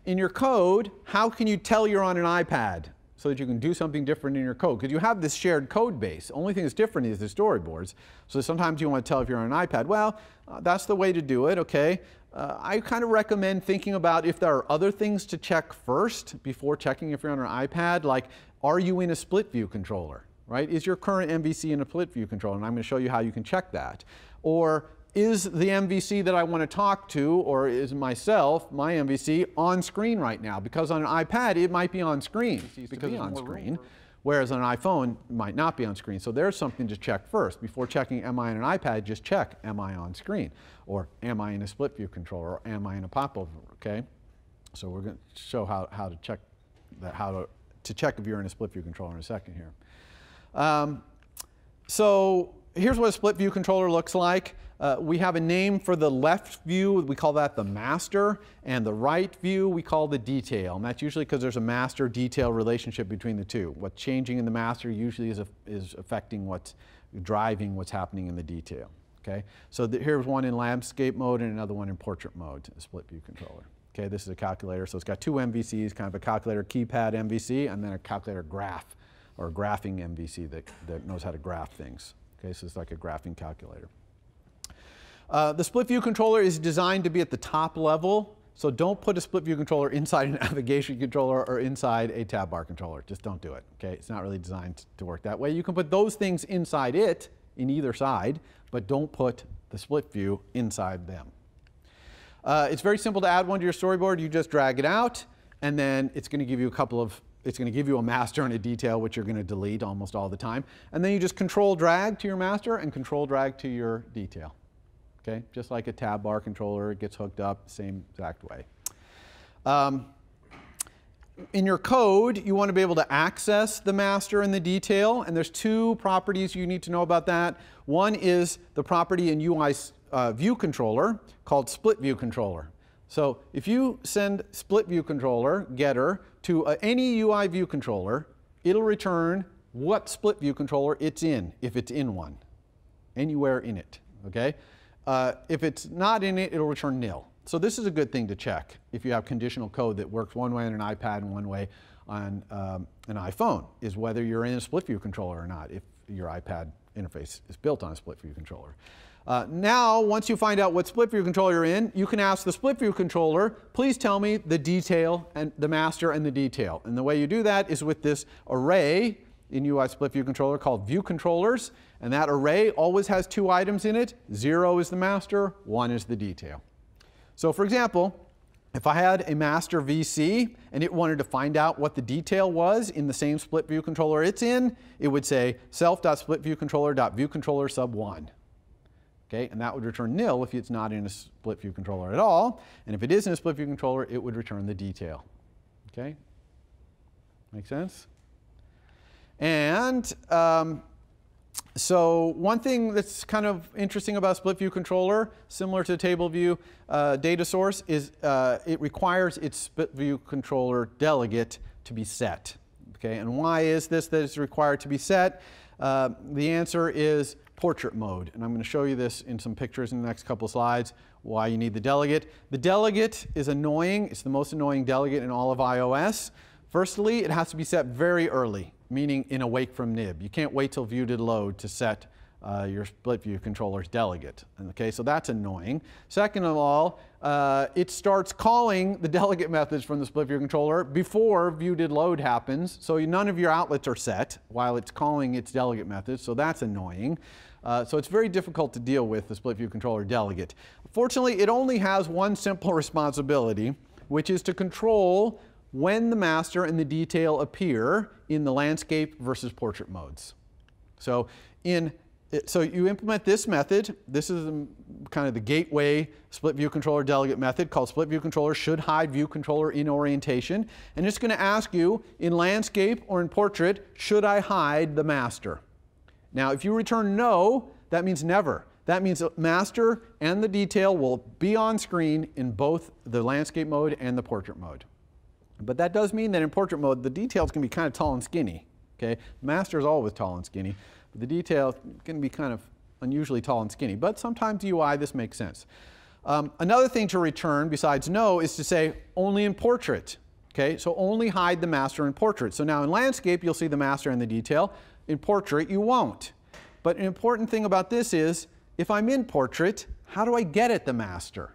in your code, how can you tell you're on an iPad so that you can do something different in your code? Because you have this shared code base. The only thing that's different is the storyboards. So sometimes you want to tell if you're on an iPad. Well, that's the way to do it, okay? I kind of recommend thinking about if there are other things to check first before checking if you're on an iPad, like are you in a split view controller, right? Is your current MVC in a split view controller? And I'm going to show you how you can check that. Or is the MVC that I want to talk to, or is myself, my MVC, on screen right now? Because on an iPad, it might be on screen, because it's on screen, whereas on an iPhone, it might not be on screen. So there's something to check first. Before checking, am I on an iPad, just check, am I on screen? Or am I in a split view controller? Or am I in a popover, okay? So we're going to show how to check that, to check if you're in a split view controller in a second here. So here's what a split view controller looks like. We have a name for the left view, we call that the master, and the right view we call the detail. And that's usually because there's a master-detail relationship between the two. What's changing in the master usually is affecting what's driving what's happening in the detail. Okay? So here's one in landscape mode and another one in portrait mode, a split view controller. Okay, this is a calculator, so it's got two MVCs, kind of a calculator keypad MVC, and then a calculator graph, or graphing MVC that knows how to graph things. Okay, so it's like a graphing calculator. The split view controller is designed to be at the top level, so don't put a split view controller inside a navigation controller or inside a tab bar controller. Just don't do it. Okay, it's not really designed to work that way. You can put those things inside it, in either side, but don't put the split view inside them. It's very simple to add one to your storyboard. You just drag it out, and then it's going to give you it's going to give you a master and a detail, which you're going to delete almost all the time. And then you just control drag to your master and control drag to your detail. Okay, just like a tab bar controller, it gets hooked up, same exact way. In your code, you want to be able to access the master and the detail, and there's two properties you need to know about that. One is the property in UI view controller called split view controller. So if you send split view controller getter to any UI view controller, it'll return what split view controller it's in, if it's in one, anywhere in it. Okay. If it's not in it, it'll return nil. So this is a good thing to check if you have conditional code that works one way on an iPad and one way on an iPhone, is whether you're in a split view controller or not, if your iPad interface is built on a split view controller. Now, once you find out what split view controller you're in, you can ask the split view controller, please tell me the detail and the master and the detail. And the way you do that is with this array in UI split view controller called view controllers, and that array always has two items in it. 0 is the master, 1 is the detail. So for example, if I had a master VC and it wanted to find out what the detail was in the same split view controller it's in, it would say self.splitviewcontroller.viewcontroller sub1. Okay, and that would return nil if it's not in a split view controller at all. And if it is in a split view controller, it would return the detail. Okay? Make sense? And so one thing that's kind of interesting about split view controller, similar to table view data source, is it requires its split view controller delegate to be set. Okay, and why is this that it's required to be set? The answer is portrait mode, and I'm going to show you this in some pictures in the next couple of slides, why you need the delegate. The delegate is annoying. It's the most annoying delegate in all of iOS. Firstly, it has to be set very early, meaning in awake from nib. You can't wait till view did load to set your split view controller's delegate. Okay, so that's annoying. Second of all, it starts calling the delegate methods from the split view controller before view.did_load happens, so none of your outlets are set while it's calling its delegate methods, so that's annoying. So it's very difficult to deal with the split view controller delegate. Fortunately, it only has one simple responsibility, which is to control when the master and the detail appear in the landscape versus portrait modes. So you implement this method. This is kind of the gateway split view controller delegate method called split view controller should hide view controller in orientation. And it's going to ask you in landscape or in portrait, should I hide the master? Now, if you return no, that means never. That means the master and the detail will be on screen in both the landscape mode and the portrait mode. But that does mean that in portrait mode, the details can be kind of tall and skinny. Okay? The master is always tall and skinny. But the detail can be kind of unusually tall and skinny. But sometimes UI, this makes sense. Another thing to return besides no is to say only in portrait. Okay? So only hide the master in portrait. So now in landscape, you'll see the master and the detail. In portrait, you won't. But an important thing about this is, if I'm in portrait, how do I get at the master?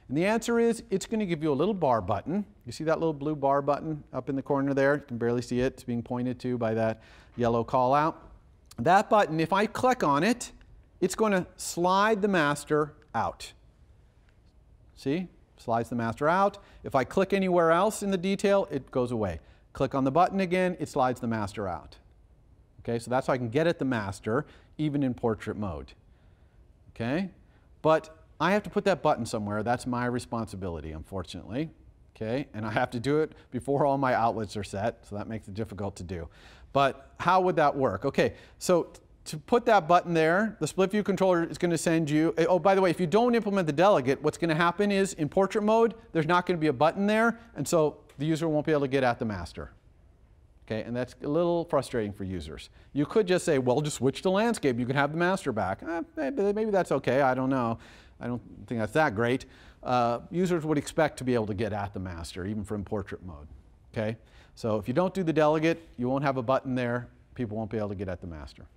And the answer is, it's going to give you a little bar button. You see that little blue bar button up in the corner there? You can barely see it. It's being pointed to by that yellow call out. That button, if I click on it, it's going to slide the master out. See? Slides the master out. If I click anywhere else in the detail, it goes away. Click on the button again, it slides the master out. Okay, so that's how I can get at the master, even in portrait mode. Okay? But I have to put that button somewhere. That's my responsibility, unfortunately. Okay? And I have to do it before all my outlets are set, so that makes it difficult to do. But how would that work? Okay, so to put that button there, the split view controller is going to send you, oh, by the way, if you don't implement the delegate, what's going to happen is in portrait mode, there's not going to be a button there, and so the user won't be able to get at the master. Okay, and that's a little frustrating for users. You could just say, well, just switch to landscape. You can have the master back. Maybe that's okay. I don't know. I don't think that's that great. Users would expect to be able to get at the master, even from portrait mode. Okay? So if you don't do the delegate, you won't have a button there. People won't be able to get at the master.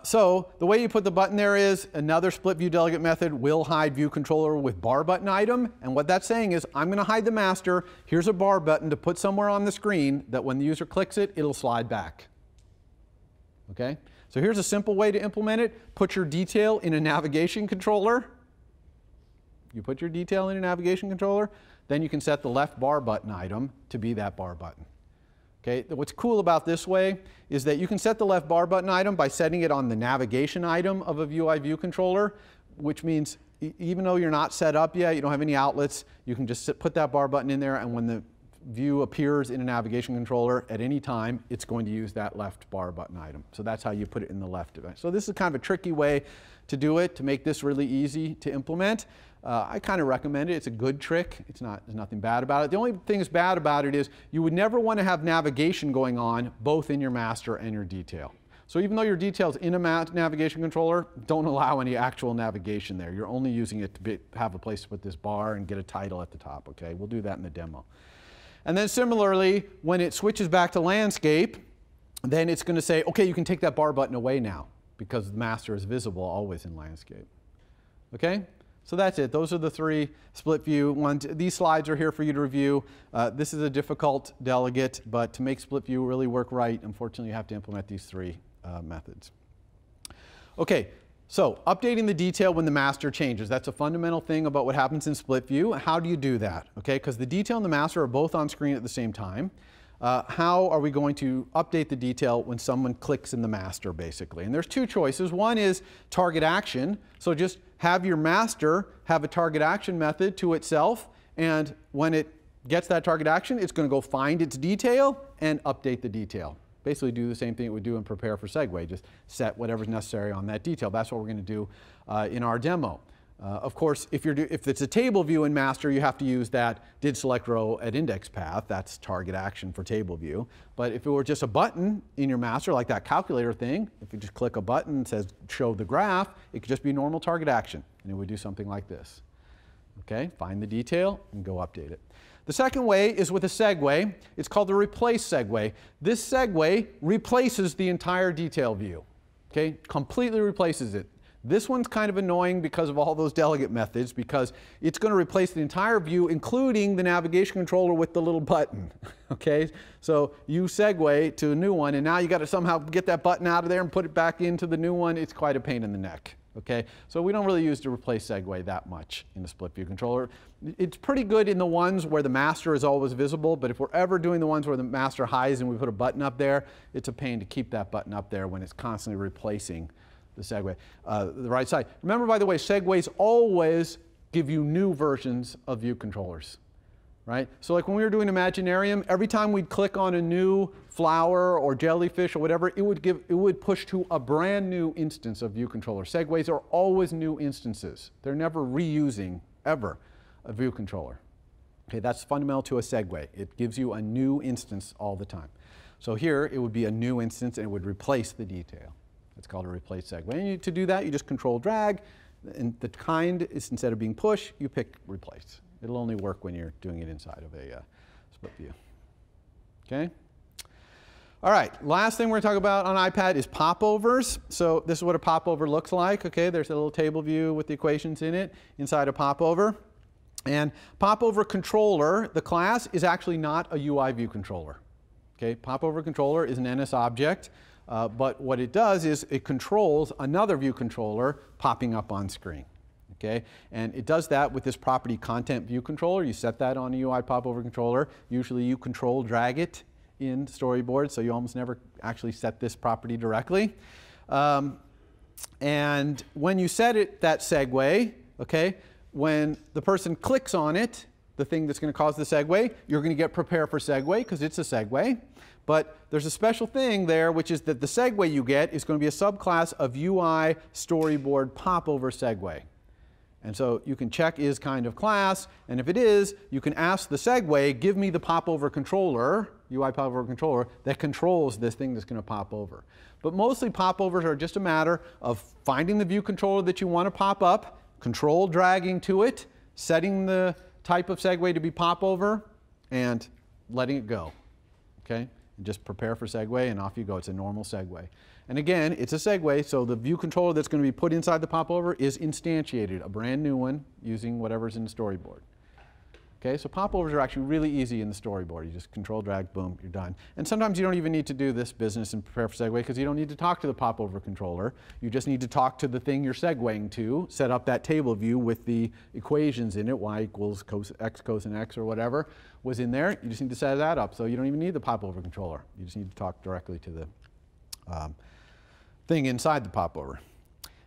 So the way you put the button there is another split view delegate method will hide view controller with bar button item. And what that's saying is I'm going to hide the master. Here's a bar button to put somewhere on the screen that when the user clicks it, it'll slide back. Okay? So here's a simple way to implement it. Put your detail in a navigation controller. You put your detail in a navigation controller. Then you can set the left bar button item to be that bar button. Okay, what's cool about this way is that you can set the left bar button item by setting it on the navigation item of a UI view controller, which means even though you're not set up yet, you don't have any outlets, you can just put that bar button in there, and when the view appears in a navigation controller at any time, it's going to use that left bar button item. So that's how you put it in the left device. So this is kind of a tricky way to do it, to make this really easy to implement. I kind of recommend it. It's a good trick. There's nothing bad about it. The only thing that's bad about it is you would never want to have navigation going on both in your master and your detail. So even though your detail is in a navigation controller, don't allow any actual navigation there. You're only using it to have a place to put this bar and get a title at the top. Okay, we'll do that in the demo. And then similarly, when it switches back to landscape, then it's going to say, okay, you can take that bar button away now because the master is visible always in landscape. Okay? So that's it. Those are the three split view ones. These slides are here for you to review. This is a difficult delegate, but to make split view really work right, unfortunately, you have to implement these three methods. Okay, so updating the detail when the master changes. That's a fundamental thing about what happens in split view. How do you do that? Okay, because the detail and the master are both on screen at the same time. How are we going to update the detail when someone clicks in the master, basically? And there's two choices. One is target action. So just have your master have a target action method to itself, and when it gets that target action, it's going to go find its detail and update the detail. Basically do the same thing it would do in prepare for segue. Just set whatever's necessary on that detail. That's what we're going to do in our demo. Of course, if it's a table view in master, you have to use that did select row at index path. That's target action for table view. But if it were just a button in your master, like that calculator thing, if you just click a button that says show the graph, it could just be normal target action. And it would do something like this. Okay, find the detail and go update it. The second way is with a segue. It's called the replace segue. This segue replaces the entire detail view. Okay, completely replaces it. This one's kind of annoying because of all those delegate methods, because it's going to replace the entire view, including the navigation controller with the little button. Okay, so you segue to a new one, and now you got to somehow get that button out of there and put it back into the new one. It's quite a pain in the neck. Okay, so we don't really use to replace segue that much in the split view controller. It's pretty good in the ones where the master is always visible, but if we're ever doing the ones where the master hides and we put a button up there, it's a pain to keep that button up there when it's constantly replacing the segue, the right side. Remember, by the way, segues always give you new versions of view controllers, right? So like when we were doing Imaginarium, every time we'd click on a new flower or jellyfish or whatever, it would push to a brand new instance of view controller. Segues are always new instances. They're never reusing, ever, a view controller. Okay, that's fundamental to a segue. It gives you a new instance all the time. So here, it would be a new instance, and it would replace the detail. It's called a replace segue. And to do that, you just control drag, and the kind is, instead of being push, you pick replace. It'll only work when you're doing it inside of a split view. Okay? All right, last thing we're going to talk about on iPad is popovers. So this is what a popover looks like. Okay, there's a little table view with the equations in it inside a popover. And popover controller, the class, is actually not a UI view controller. Okay, popover controller is an NS object, but what it does is it controls another view controller popping up on screen. Okay, and it does that with this property content view controller. You set that on a UI popover controller. Usually you control drag it in storyboard, so you almost never actually set this property directly. And when you set it, that segue, okay, when the person clicks on it, the thing that's going to cause the segue, you're going to get prepare for segue because it's a segue. But there's a special thing there, which is that the segue you get is going to be a subclass of UI storyboard popover segue. And so you can check is kind of class, and if it is, you can ask the segue, give me the popover controller, UI popover controller, that controls this thing that's going to pop over. But mostly popovers are just a matter of finding the view controller that you want to pop up, control dragging to it, setting the type of segue to be popover, and letting it go. Okay? And just prepare for segue, and off you go. It's a normal segue. And again, it's a segue, so the view controller that's going to be put inside the popover is instantiated, a brand new one, using whatever's in the storyboard. Okay, so popovers are actually really easy in the storyboard. You just control drag, boom, you're done. And sometimes you don't even need to do this business and prepare for segue because you don't need to talk to the popover controller. You just need to talk to the thing you're segueing to, set up that table view with the equations in it, y equals x cosine x or whatever was in there. You just need to set that up. So you don't even need the popover controller. You just need to talk directly to the thing inside the popover.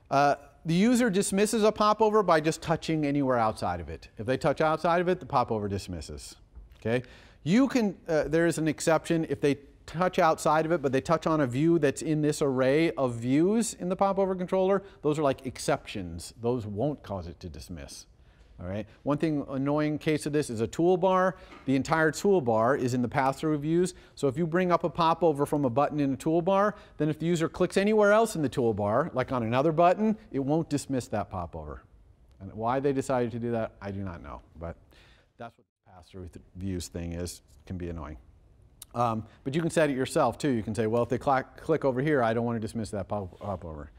The user dismisses a popover by just touching anywhere outside of it. If they touch outside of it, the popover dismisses. Okay? You can, there is an exception if they touch outside of it, but they touch on a view that's in this array of views in the popover controller. Those are like exceptions. Those won't cause it to dismiss. All right. One thing, annoying case of this is a toolbar. The entire toolbar is in the pass-through views. So if you bring up a popover from a button in a toolbar, then if the user clicks anywhere else in the toolbar, like on another button, it won't dismiss that popover. And why they decided to do that, I do not know. But that's what the pass-through views thing is. It can be annoying. But you can set it yourself too. You can say, well, if they click over here, I don't want to dismiss that popover.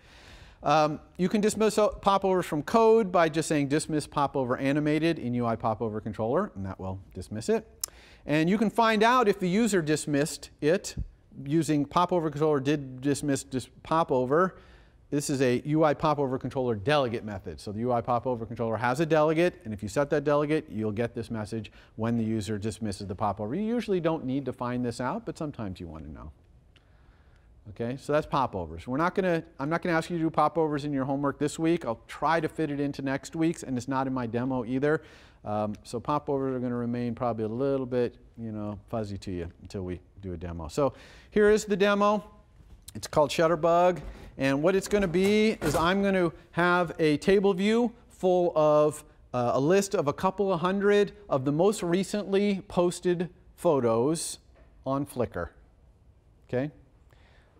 You can dismiss popovers from code by just saying dismiss popover animated in UI popover controller, and that will dismiss it. And you can find out if the user dismissed it using popover controller did dismiss popover. This is a UI popover controller delegate method. So the UI popover controller has a delegate, and if you set that delegate, you'll get this message when the user dismisses the popover. You usually don't need to find this out, but sometimes you want to know. Okay, so that's popovers. I'm not going to ask you to do popovers in your homework this week. I'll try to fit it into next week's, and it's not in my demo either. So popovers are going to remain probably a little bit, fuzzy to you until we do a demo. So here is the demo. It's called Shutterbug, and what it's going to be is I'm going to have a table view full of a list of a couple of hundred of the most recently posted photos on Flickr. Okay.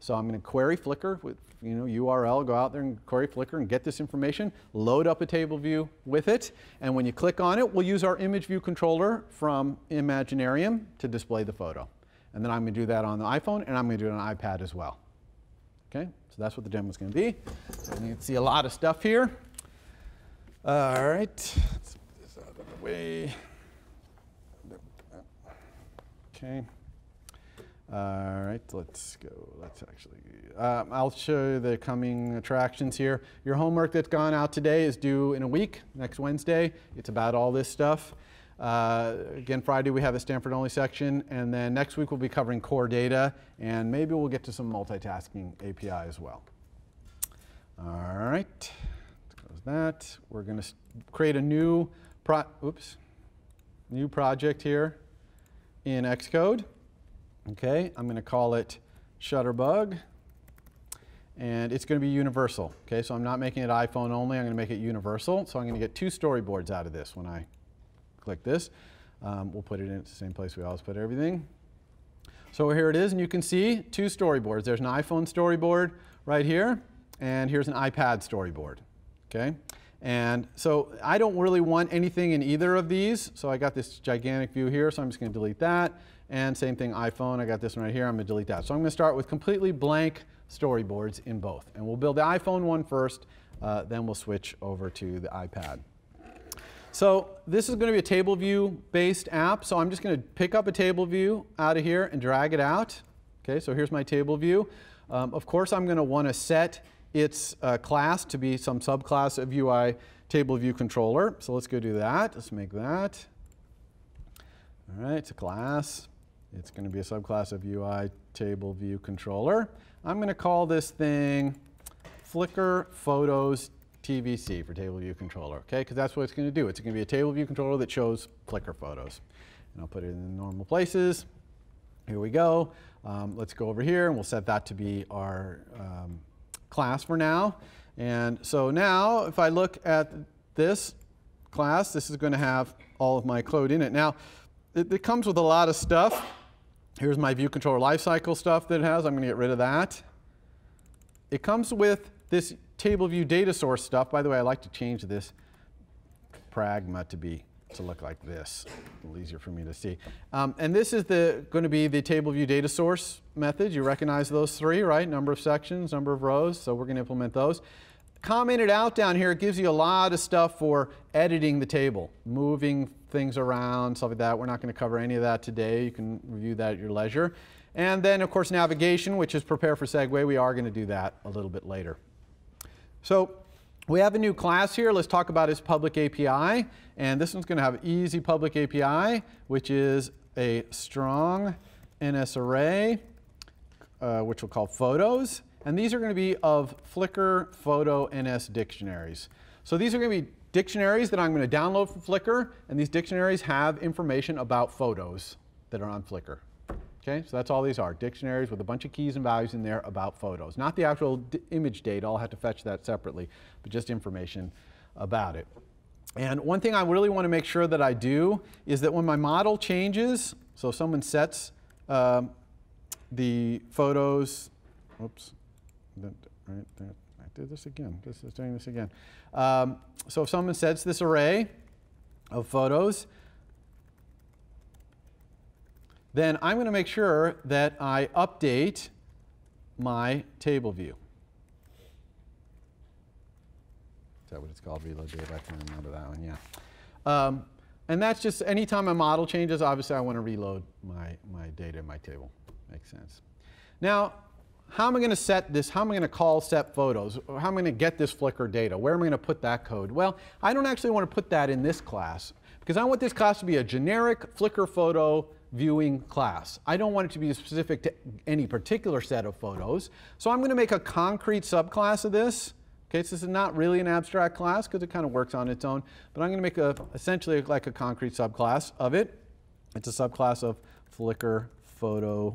So I'm going to query Flickr with URL, go out there and query Flickr and get this information, load up a table view with it, and when you click on it, we'll use our image view controller from Imaginarium to display the photo. And then I'm going to do that on the iPhone, and I'm going to do it on iPad as well. Okay, so that's what the demo is going to be. So you can see a lot of stuff here. All right, let's put this out of the way. Okay. All right, let's go. Let's actually, I'll show you the coming attractions here. Your homework that's gone out today is due in a week, next Wednesday. It's about all this stuff. Again, Friday we have a Stanford only section, and then next week we'll be covering core data, and maybe we'll get to some multitasking API as well. All right, let's close that. We're going to create a new project here in Xcode. Okay, I'm going to call it Shutterbug, and it's going to be universal. Okay, so I'm not making it iPhone only. I'm going to make it universal. So I'm going to get 2 storyboards out of this when I click this. We'll put it in the same place we always put everything. So here it is, and you can see 2 storyboards. There's an iPhone storyboard right here, and here's an iPad storyboard. Okay, and so I don't really want anything in either of these. So I got this gigantic view here, so I'm just going to delete that. And same thing, iPhone, I got this one right here, I'm going to delete that. So I'm going to start with completely blank storyboards in both. And we'll build the iPhone one first, then we'll switch over to the iPad. So this is going to be a table view based app. So I'm just going to pick up a table view out of here and drag it out. Okay, so here's my table view. Of course, I'm going to want to set its class to be some subclass of UI table view controller. So let's go do that. Let's make that. All right, it's a class. It's going to be a subclass of UI table view controller. I'm going to call this thing Flickr Photos TVC for table view controller, okay? Because that's what it's going to do. It's going to be a table view controller that shows Flickr photos. And I'll put it in the normal places. Here we go. Let's go over here, and we'll set that to be our class for now. And so now, if I look at this class, this is going to have all of my code in it. Now, it comes with a lot of stuff. Here's my view controller lifecycle stuff that it has. I'm going to get rid of that. It comes with this table view data source stuff. By the way, I like to change this pragma to look like this. A little easier for me to see. And this is going to be the table view data source method. You recognize those 3, right? Number of sections, number of rows. So we're going to implement those. Commented out down here, it gives you a lot of stuff for editing the table, moving things around, stuff like that. We're not going to cover any of that today. You can review that at your leisure. And then, of course, navigation, which is prepare for segue. We are going to do that a little bit later. So we have a new class here. Let's talk about its public API. And this one's going to have easy public API, which is a strong NS array, which we'll call photos. And these are going to be of Flickr photo NS dictionaries. So these are going to be dictionaries that I'm going to download from Flickr, and these dictionaries have information about photos that are on Flickr. Okay, so that's all these are, dictionaries with a bunch of keys and values in there about photos. Not the actual image data, I'll have to fetch that separately, but just information about it. And one thing I really want to make sure that I do is that when my model changes, so if someone sets the photos, oops, right there. I did this again. This is doing this again. So if someone sets this array of photos, then I'm going to make sure that I update my table view. Is that what it's called? Reload data? I can't remember that one. Yeah. And that's just anytime a model changes, obviously I want to reload my data in my table. Makes sense. Now, how am I going to set this? How am I going to call set photos? How am I going to get this Flickr data? Where am I going to put that code? Well, I don't actually want to put that in this class because I want this class to be a generic Flickr photo viewing class. I don't want it to be specific to any particular set of photos. So I'm going to make a concrete subclass of this. Okay, so this is not really an abstract class because it kind of works on its own, but I'm going to make essentially like a concrete subclass of it. It's a subclass of Flickr photos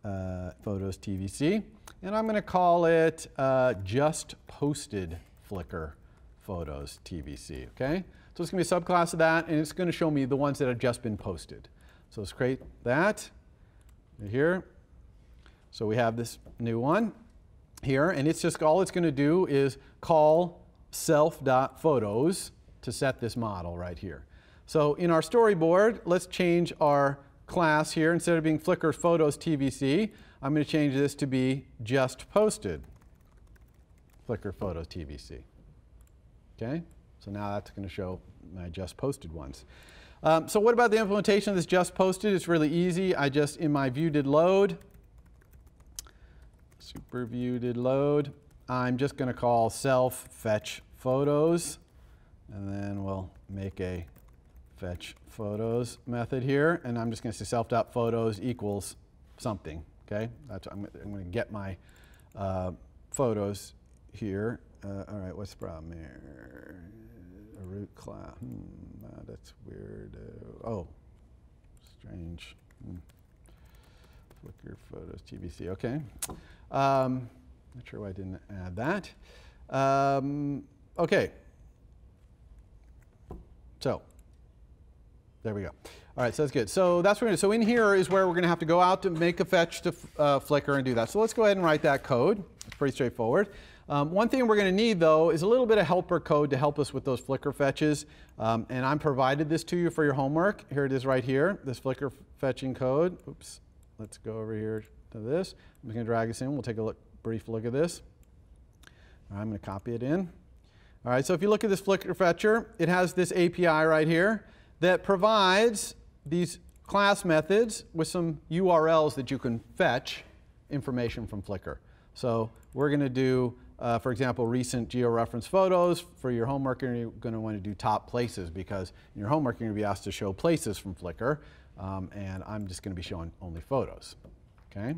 TVC, and I'm going to call it just posted Flickr photos TVC. Okay, so it's going to be a subclass of that, and it's going to show me the ones that have just been posted. So let's create that here. So we have this new one here, and it's just all it's going to do is call self.photos to set this model right here. So in our storyboard, let's change our class here. Instead of being Flickr Photos TVC, I'm going to change this to be just posted Flickr photos TBC. Okay? So now that's going to show my just posted ones. So what about the implementation of this just posted? It's really easy. I just, in my view did load, super view did load, I'm just going to call self fetch photos, and then we'll make a fetch photos method here, and I'm just going to say self.photos equals something. Okay, that's, I'm going to get my photos here. All right, what's the problem here? A root class. That's weird. Oh, strange. Flickr photos TBC. Okay. Not sure why I didn't add that. Okay. So there we go. All right, so that's good. So that's what we're going to do. So in here is where we're going to have to go out to make a fetch to Flickr and do that. So let's go ahead and write that code. It's pretty straightforward. One thing we're going to need, though, is a little bit of helper code to help us with those Flickr fetches. And I'm provided this to you for your homework. Here it is right here, this Flickr fetching code. Oops. Let's go over here to this. I'm just going to drag this in. We'll take a brief look at this. All right, I'm going to copy it in. All right, so if you look at this Flickr fetcher, it has this API right here that provides these class methods with some URLs that you can fetch information from Flickr. So we're going to do, for example, recent georeference photos. For your homework, you're going to want to do top places, because in your homework, you're going to be asked to show places from Flickr. And I'm just going to be showing only photos. Okay?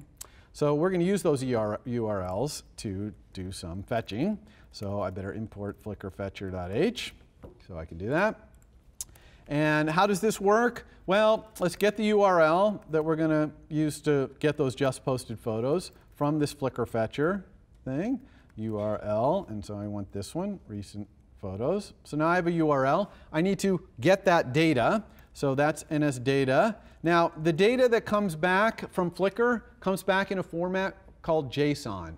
So we're going to use those URLs to do some fetching. So I better import flickrfetcher.h so I can do that. And how does this work? Well, let's get the URL that we're going to use to get those just posted photos from this Flickr fetcher thing, URL. And so I want this one, recent photos. So now I have a URL. I need to get that data. So that's NSData. Now, the data that comes back from Flickr comes back in a format called JSON.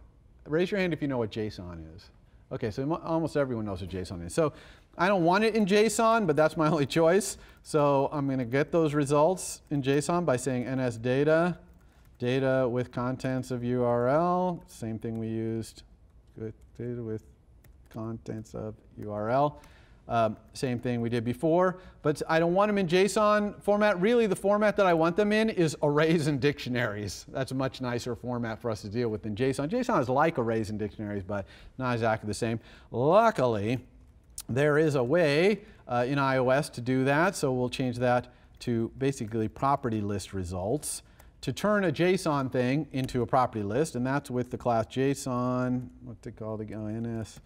Raise your hand if you know what JSON is. OK, so almost everyone knows what JSON is. So I don't want it in JSON, but that's my only choice. So I'm going to get those results in JSON by saying NSData, data with contents of URL. Same thing we used, data with contents of URL. Same thing we did before, but I don't want them in JSON format. Really, the format that I want them in is arrays and dictionaries. That's a much nicer format for us to deal with than JSON. JSON is like arrays and dictionaries, but not exactly the same. Luckily, there is a way in iOS to do that, so we'll change that to basically property list results to turn a JSON thing into a property list, and that's with the class JSON, what's it called again, NS.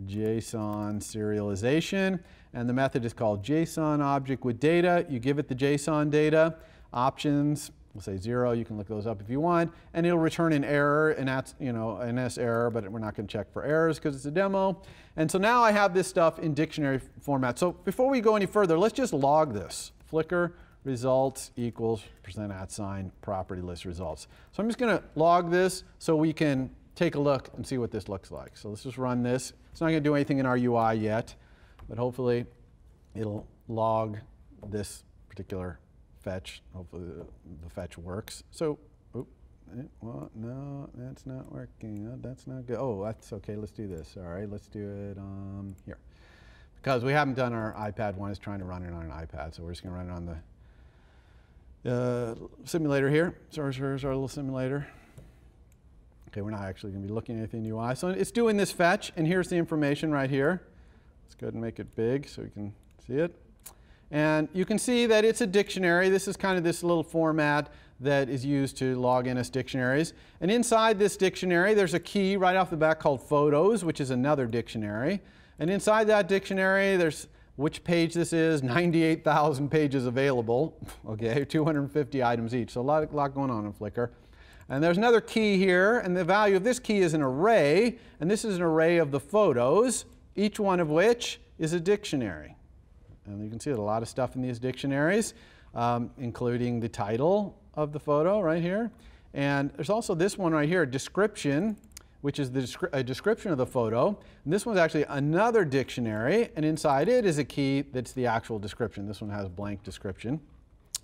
JSON serialization, and the method is called JSON object with data. You give it the JSON data, options, we'll say 0, you can look those up if you want, and it'll return an error, and that's, you know, an S error, but we're not going to check for errors because it's a demo. And so now I have this stuff in dictionary format. So before we go any further, let's just log this. Flickr results equals %@ property list results. So I'm just going to log this so we can take a look and see what this looks like. So let's just run this. It's not going to do anything in our UI yet, but hopefully it'll log this particular fetch. Hopefully the fetch works. So, well, no, that's not working. That's not good. Oh, that's OK. Let's do this. All right, let's do it here. Because we haven't done our iPad one. It's trying to run it on an iPad, so we're just going to run it on the simulator here. So here's our little simulator. OK, we're not actually going to be looking at anything in UI. So it's doing this fetch, and here's the information right here. Let's go ahead and make it big so you can see it. And you can see that it's a dictionary. This is kind of this little format that is used to log NS dictionaries. And inside this dictionary, there's a key right off the bat called photos, which is another dictionary. And inside that dictionary, there's which page this is, 98,000 pages available, OK, 250 items each. So a lot going on in Flickr. And there's another key here, and the value of this key is an array, and this is an array of the photos, each one of which is a dictionary. And you can see a lot of stuff in these dictionaries, including the title of the photo right here. And there's also this one right here, description, which is a description of the photo. And this one's actually another dictionary, and inside it is a key that's the actual description. This one has blank description.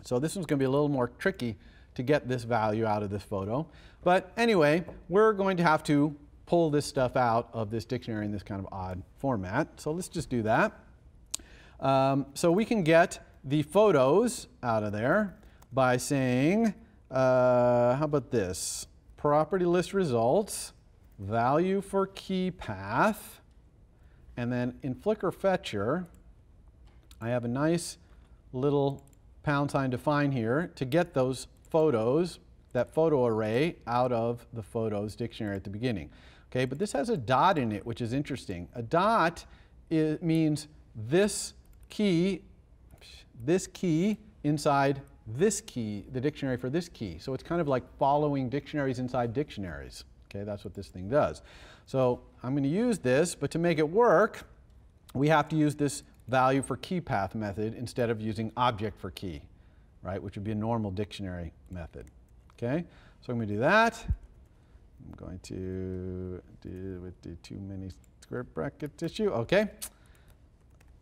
So this one's going to be a little more tricky to get this value out of this photo. But anyway, we're going to have to pull this stuff out of this dictionary in this kind of odd format. So let's just do that. So we can get the photos out of there by saying, how about this? Property list results, value for key path, and then in Flickr Fetcher, I have a nice little # define here to get those photos, that photo array, out of the photos dictionary at the beginning. Okay, but this has a dot in it, which is interesting. A dot means this key inside this key, the dictionary for this key. So it's kind of like following dictionaries inside dictionaries. Okay, that's what this thing does. So I'm going to use this, but to make it work, we have to use this value for key path method instead of using object for key, right, which would be a normal dictionary method. Okay, so I'm going to do that. I'm going to do with the too many square bracket tissue. Okay.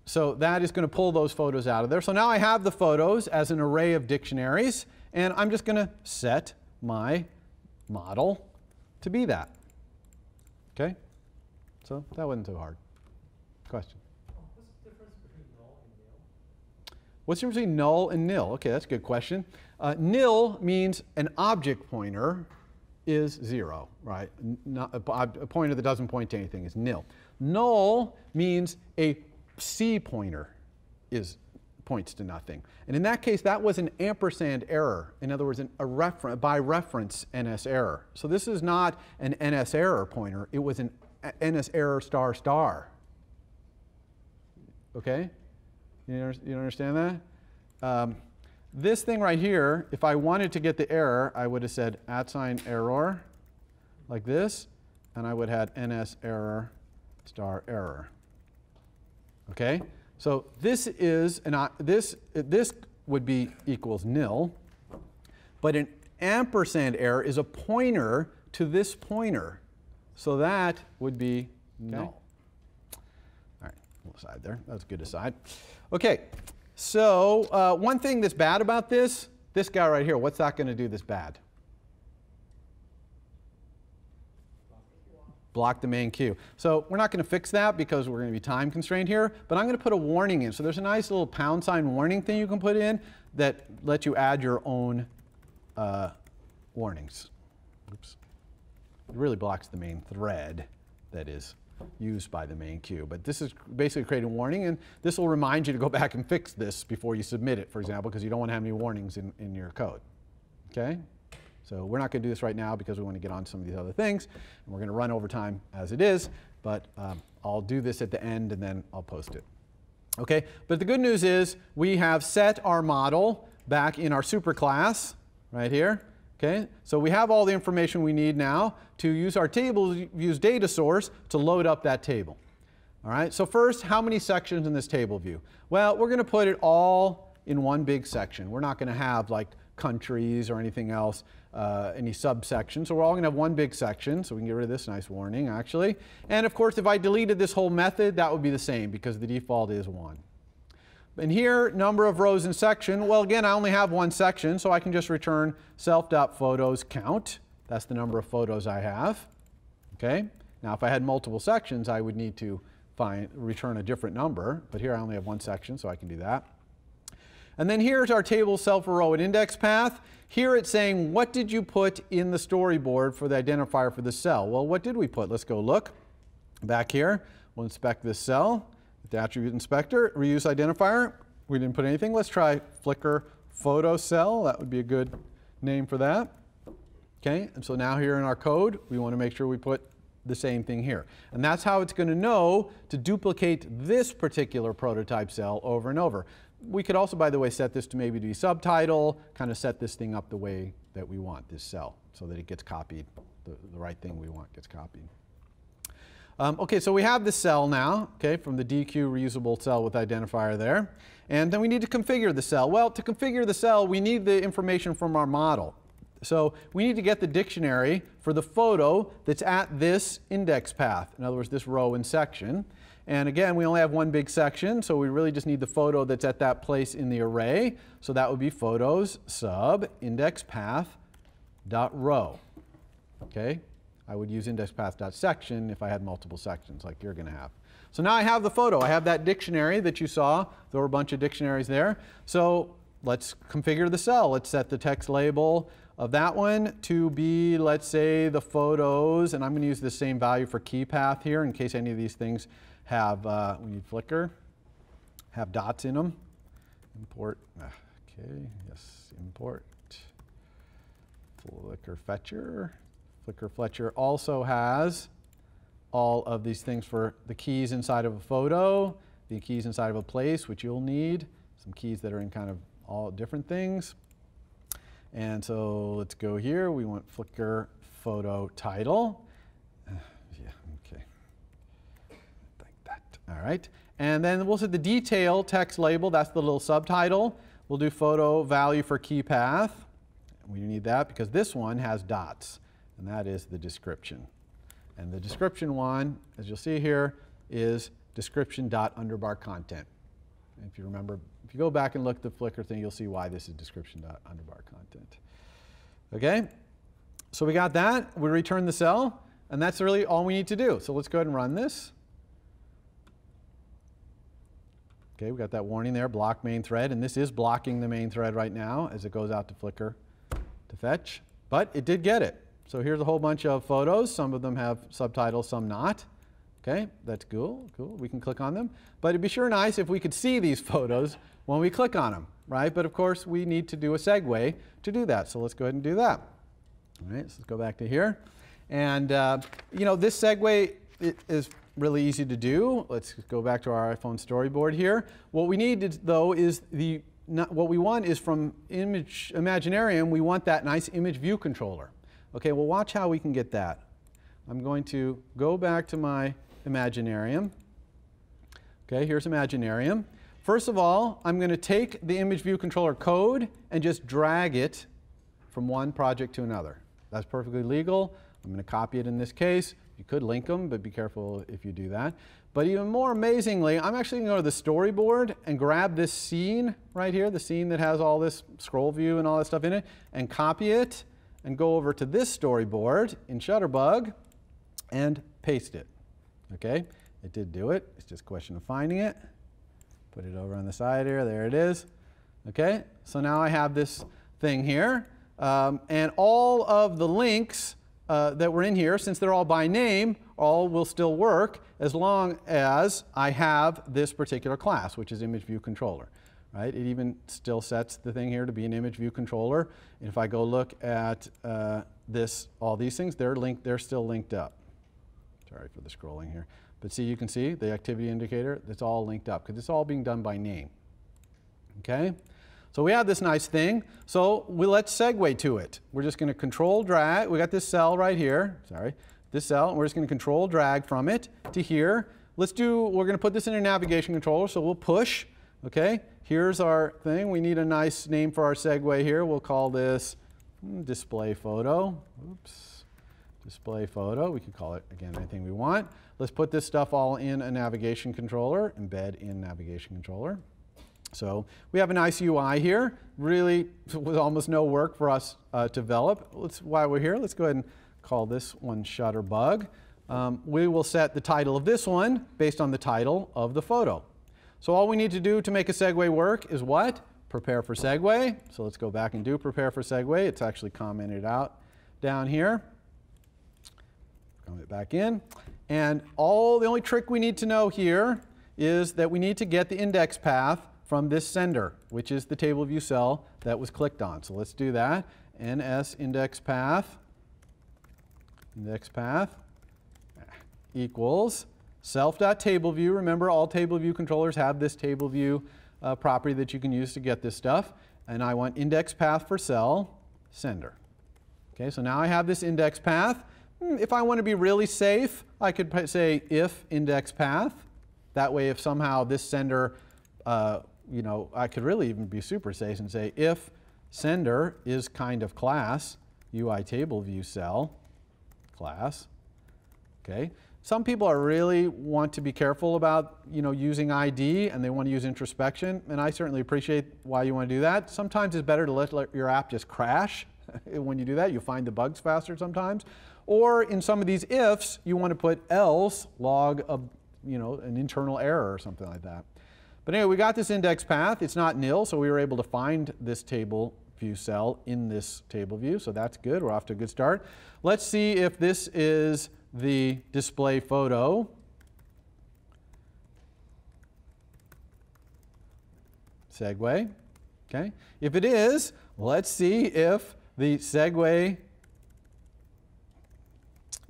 So that is going to pull those photos out of there. So now I have the photos as an array of dictionaries, and I'm just going to set my model to be that. Okay? So that wasn't too hard. Question? What's the difference between null and nil? What's the difference between null and nil? Okay, that's a good question. Nil means an object pointer is 0, right? A pointer that doesn't point to anything is nil. Null means a C pointer points to nothing. And in that case, that was an ampersand error. In other words, by reference NS error. So this is not an NS error pointer. It was an NS error ***. Okay? You understand that? This thing right here, if I wanted to get the error, I would have said @error like this, and I would have had NS error *error. Okay, so this is this would be equals nil, but an ampersand error is a pointer to this pointer, so that would be null. All right, we'll aside there. That was a good aside. Okay, so one thing that's bad about this guy right here, what's that going to do that's bad? Block the main queue. So we're not going to fix that because we're going to be time constrained here, but I'm going to put a warning in. So there's a nice little # warning thing you can put in that lets you add your own warnings. Oops. It really blocks the main thread that is used by the main queue. But this is basically creating a warning, and this will remind you to go back and fix this before you submit it, for example, because you don't want to have any warnings in your code. Okay? So we're not going to do this right now because we want to get on to some of these other things. And we're going to run over time as it is. But I'll do this at the end, and then I'll post it. OK? But the good news is we have set our model back in our superclass right here. OK? So we have all the information we need now to use our table views data source to load up that table. All right? So first, how many sections in this table view? Well, we're going to put it all in one big section. We're not going to have like countries or anything else, any subsections. So we're all going to have one big section. So we can get rid of this nice warning, actually. And of course, if I deleted this whole method, that would be the same because the default is 1. And here, number of rows in section. Well, again, I only have one section, so I can just return self.photos count. That's the number of photos I have. Okay? Now, if I had multiple sections, I would need to return a different number. But here I only have one section, so I can do that. And then here's our table self-row and index path. Here it's saying, what did you put in the storyboard for the identifier for the cell? Well, what did we put? Let's go look. Back here, we'll inspect this cell with the attribute inspector, reuse identifier. We didn't put anything. Let's try Flickr photo cell. That would be a good name for that. Okay, and so now here in our code, we want to make sure we put the same thing here. And that's how it's going to know to duplicate this particular prototype cell over and over. We could also, by the way, set this to maybe be subtitle, kind of set this thing up the way that we want this cell so that it gets copied, the right thing we want gets copied. OK, so we have this cell now, okay, from the DQ reusable cell with identifier there. And then we need to configure the cell. Well, to configure the cell, we need the information from our model. So we need to get the dictionary for the photo that's at this index path, in other words, this row and section. And again, we only have one big section, so we really just need the photo that's at that place in the array. So that would be photos sub index path dot row. Okay? I would use index path dot section if I had multiple sections like you're going to have. So now I have the photo. I have that dictionary that you saw. There were a bunch of dictionaries there. So let's configure the cell. Let's set the text label of that one to be, let's say, the photos. And I'm going to use the same value for key path here in case any of these things have, we need Flickr, have dots in them. Import, okay, yes, import Flickr Fetcher. Flickr Fetcher also has all of these things for the keys inside of a photo, the keys inside of a place, which you'll need, some keys that are in kind of all different things. And so let's go here. We want Flickr photo title. Yeah, okay. Like that. All right. And then we'll set the detail text label. That's the little subtitle. We'll do photo value for key path. We need that because this one has dots, and that is the description. And the description one, as you'll see here, is description.underbar content. If you remember, if you go back and look at the Flickr thing, you'll see why this is description.underbar content. Okay? So we got that. We return the cell, and that's really all we need to do. So let's go ahead and run this. Okay, we got that warning there, block main thread, and this is blocking the main thread right now as it goes out to Flickr to fetch. But it did get it. So here's a whole bunch of photos. Some of them have subtitles, some not. Okay, that's cool, cool. We can click on them. But it'd be sure nice if we could see these photos when we click on them, right? But of course, we need to do a segue to do that. So let's go ahead and do that. All right, so let's go back to here. And you know, this segue is really easy to do. Let's go back to our iPhone storyboard here. What we need, though, is what we want is from Imaginarium, we want that nice image view controller. Okay, well, watch how we can get that. I'm going to go back to my Imaginarium. Okay, here's Imaginarium. First of all, I'm going to take the image view controller code and just drag it from one project to another. That's perfectly legal. I'm going to copy it in this case. You could link them, but be careful if you do that. But even more amazingly, I'm actually going to go to the storyboard and grab this scene right here, the scene that has all this scroll view and all that stuff in it, and copy it and go over to this storyboard in Shutterbug and paste it. Okay, it did do it. It's just a question of finding it. Put it over on the side here. There it is. Okay, so now I have this thing here. And all of the links that were in here, since they're all by name, all will still work as long as I have this particular class, which is image view controller. Right? It even still sets the thing here to be an image view controller. And if I go look at all these things, they're still linked up. Sorry for the scrolling here. But see, you can see the activity indicator, it's all linked up because it's all being done by name. Okay? So we have this nice thing. So let's segue to it. We're just going to control drag. We got this cell right here. Sorry. This cell. And we're just going to control drag from it to here. We're going to put this in a navigation controller. So we'll push. Okay? Here's our thing. We need a nice name for our segue here. We'll call this display photo. Oops. Display photo. We could call it, again, anything we want. Let's put this stuff all in a navigation controller. Embed in navigation controller. So we have a nice UI here. Really, with almost no work for us to develop. While we're here, let's go ahead and call this one Shutterbug. We will set the title of this one based on the title of the photo. So all we need to do to make a segue work is what? Prepare for segue. So let's go back and do prepare for segue. It's actually commented out down here. Come it back in. And the only trick we need to know here is that we need to get the index path from this sender, which is the table view cell that was clicked on. So let's do that. NS index path equals self.tableview. Remember, all table view controllers have this table view property that you can use to get this stuff. And I want index path for cell sender. Okay, so now I have this index path. If I want to be really safe, I could say if index path. That way, if somehow this sender, you know, I could really even be super safe and say if sender is kind of class UI table view cell class. Okay, Some people really want to be careful about using ID, and they want to use introspection, and I certainly appreciate why you want to do that. Sometimes it's better to let your app just crash. When you do that, you'll find the bugs faster sometimes. Or in some of these ifs, you want to put else log an internal error or something like that. But anyway, we got this index path. It's not nil, so we were able to find this table view cell in this table view, so that's good. We're off to a good start. Let's see if this is the display photo. Segue. Okay. If it is, let's see if the segue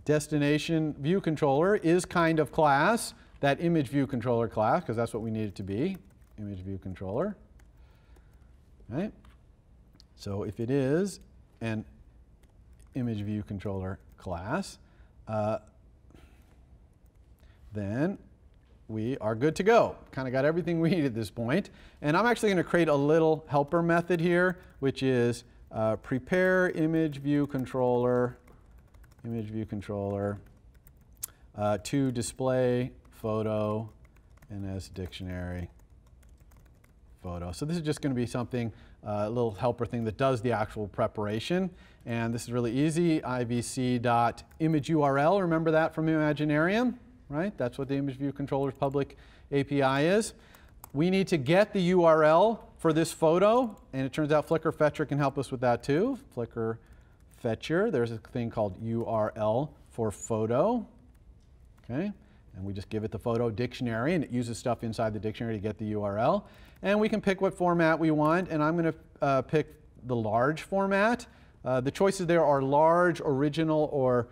destination view controller is kind of class, that image view controller class, because that's what we need it to be, image view controller. Right? So if it is an image view controller class, then we are good to go. Kind of got everything we need at this point. And I'm actually going to create a little helper method here, which is prepare image view controller to display photo and as dictionary photo. So this is just going to be something, a little helper thing that does the actual preparation. And this is really easy. ivc.imageURL, remember that from Imaginarium, right? That's what the image view controller's public API is. We need to get the URL for this photo, and it turns out Flickr Fetcher can help us with that too. Flickr Fetcher, there's a thing called URL for photo, okay? And we just give it the photo dictionary, and it uses stuff inside the dictionary to get the URL. And we can pick what format we want, and I'm going to pick the large format. The choices there are large, original, or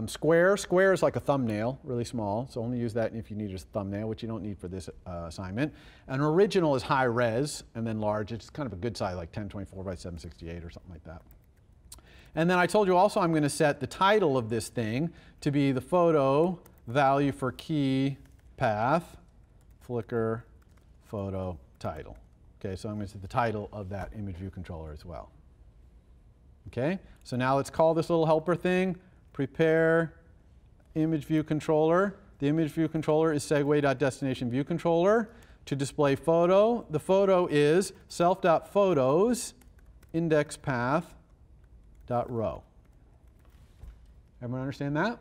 square. Square is like a thumbnail, really small, so only use that if you need a thumbnail, which you don't need for this assignment. And original is high res, and then large, it's kind of a good size, like 1024 by 768 or something like that. And then I told you also I'm going to set the title of this thing to be the photo value for key path, Flickr photo title. Okay, so I'm going to set the title of that image view controller as well. Okay, so now let's call this little helper thing, prepare image view controller. The image view controller is segue.destinationViewController to display photo. The photo is self.photos index path.row. Everyone understand that?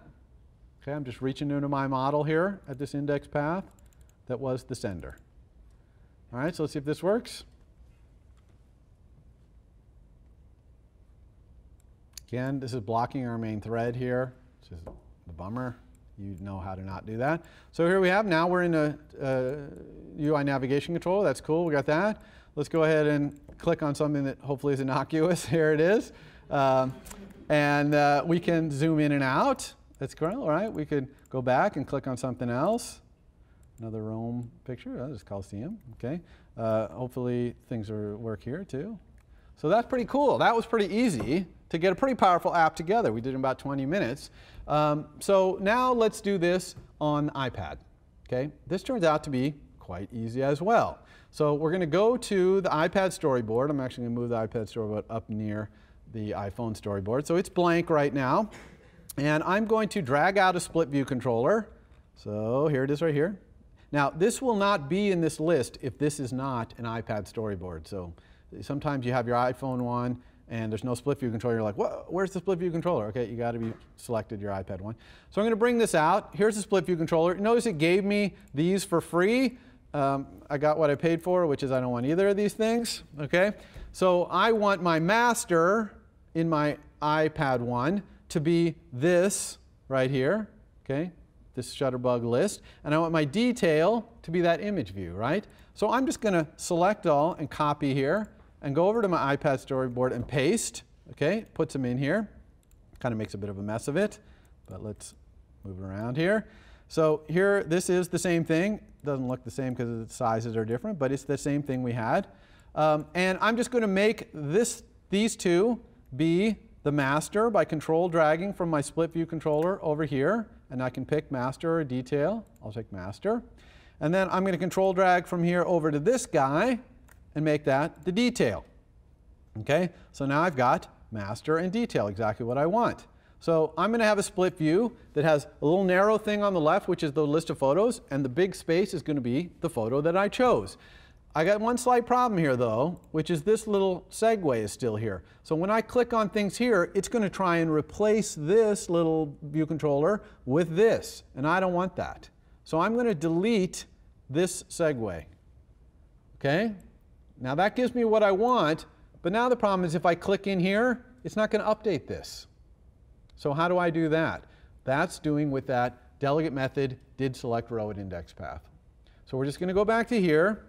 Okay, I'm just reaching into my model here at this index path that was the sender. All right, so let's see if this works. Again, this is blocking our main thread here, which is the bummer. You know how to not do that. So here we have, now we're in a UI navigation controller. That's cool, we got that. Let's go ahead and click on something that hopefully is innocuous. Here it is. And we can zoom in and out. That's great, all right. We could go back and click on something else. Another Rome picture, that is Coliseum, okay. Hopefully things work here too. So that's pretty cool. That was pretty easy to get a pretty powerful app together. We did it in about 20 minutes. So now let's do this on iPad, okay. This turns out to be quite easy as well. So we're going to go to the iPad storyboard. I'm actually going to move the iPad storyboard up near the iPhone storyboard. So it's blank right now. And I'm going to drag out a split view controller. So here it is right here. Now this will not be in this list if this is not an iPad storyboard. So sometimes you have your iPhone one and there's no split view controller. You're like, what? Where's the split view controller? Okay, you got to be selected your iPad one. So I'm going to bring this out. Here's the split view controller. Notice it gave me these for free. I got what I paid for, which is I don't want either of these things. Okay, so I want my master in my iPad one to be this right here, okay, this Shutterbug list, and I want my detail to be that image view, right? So I'm just going to select all and copy here and go over to my iPad storyboard and paste, okay, puts them in here, kind of makes a bit of a mess of it, but let's move it around here. So here, this is the same thing. Doesn't look the same because the sizes are different, but it's the same thing we had. And I'm just going to make these two be the master by control dragging from my split view controller over here, and I can pick master or detail. I'll take master. And then I'm going to control drag from here over to this guy and make that the detail. Okay, so now I've got master and detail, exactly what I want. So I'm going to have a split view that has a little narrow thing on the left, which is the list of photos, and the big space is going to be the photo that I chose. I got one slight problem here, though, which is this little segue is still here. So when I click on things here, it's going to try and replace this little view controller with this, and I don't want that. So I'm going to delete this segue. Okay? Now that gives me what I want, but now the problem is if I click in here, it's not going to update this. So how do I do that? That's doing with that delegate method did select row at index path. So we're just going to go back to here.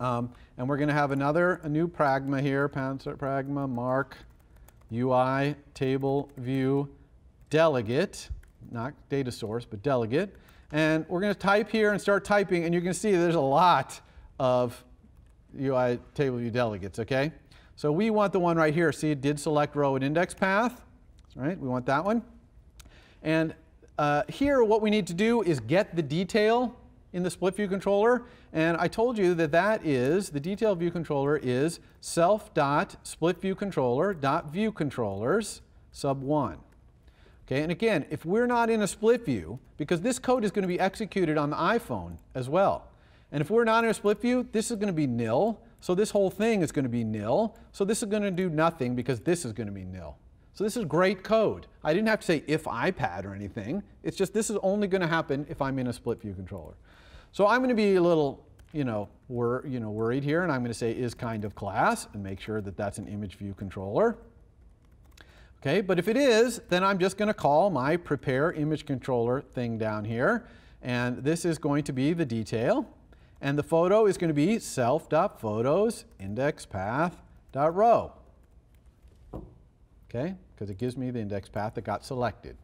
And we're going to have a new pragma here, pragma mark UI table view delegate, not data source, but delegate. And we're going to type here and start typing, and you're going to see there's a lot of UI table view delegates, okay? So we want the one right here. See, it did select row at index path, right? We want that one. And here what we need to do is get the detail in the split view controller, and I told you that the detail view controller is self.splitViewController.viewControllers sub1. Okay, and again, if we're not in a split view, because this code is going to be executed on the iPhone as well, and if we're not in a split view, this is going to be nil, so this whole thing is going to be nil, so this is going to do nothing because this is going to be nil. So this is great code. I didn't have to say if iPad or anything. It's just this is only going to happen if I'm in a split view controller. So I'm going to be a little worried here, and I'm going to say is kind of class and make sure that that's an image view controller. Okay, but if it is, then I'm just going to call my prepare image controller thing down here, and this is going to be the detail, and the photo is going to be self.photos index path.row. Okay, because it gives me the index path that got selected.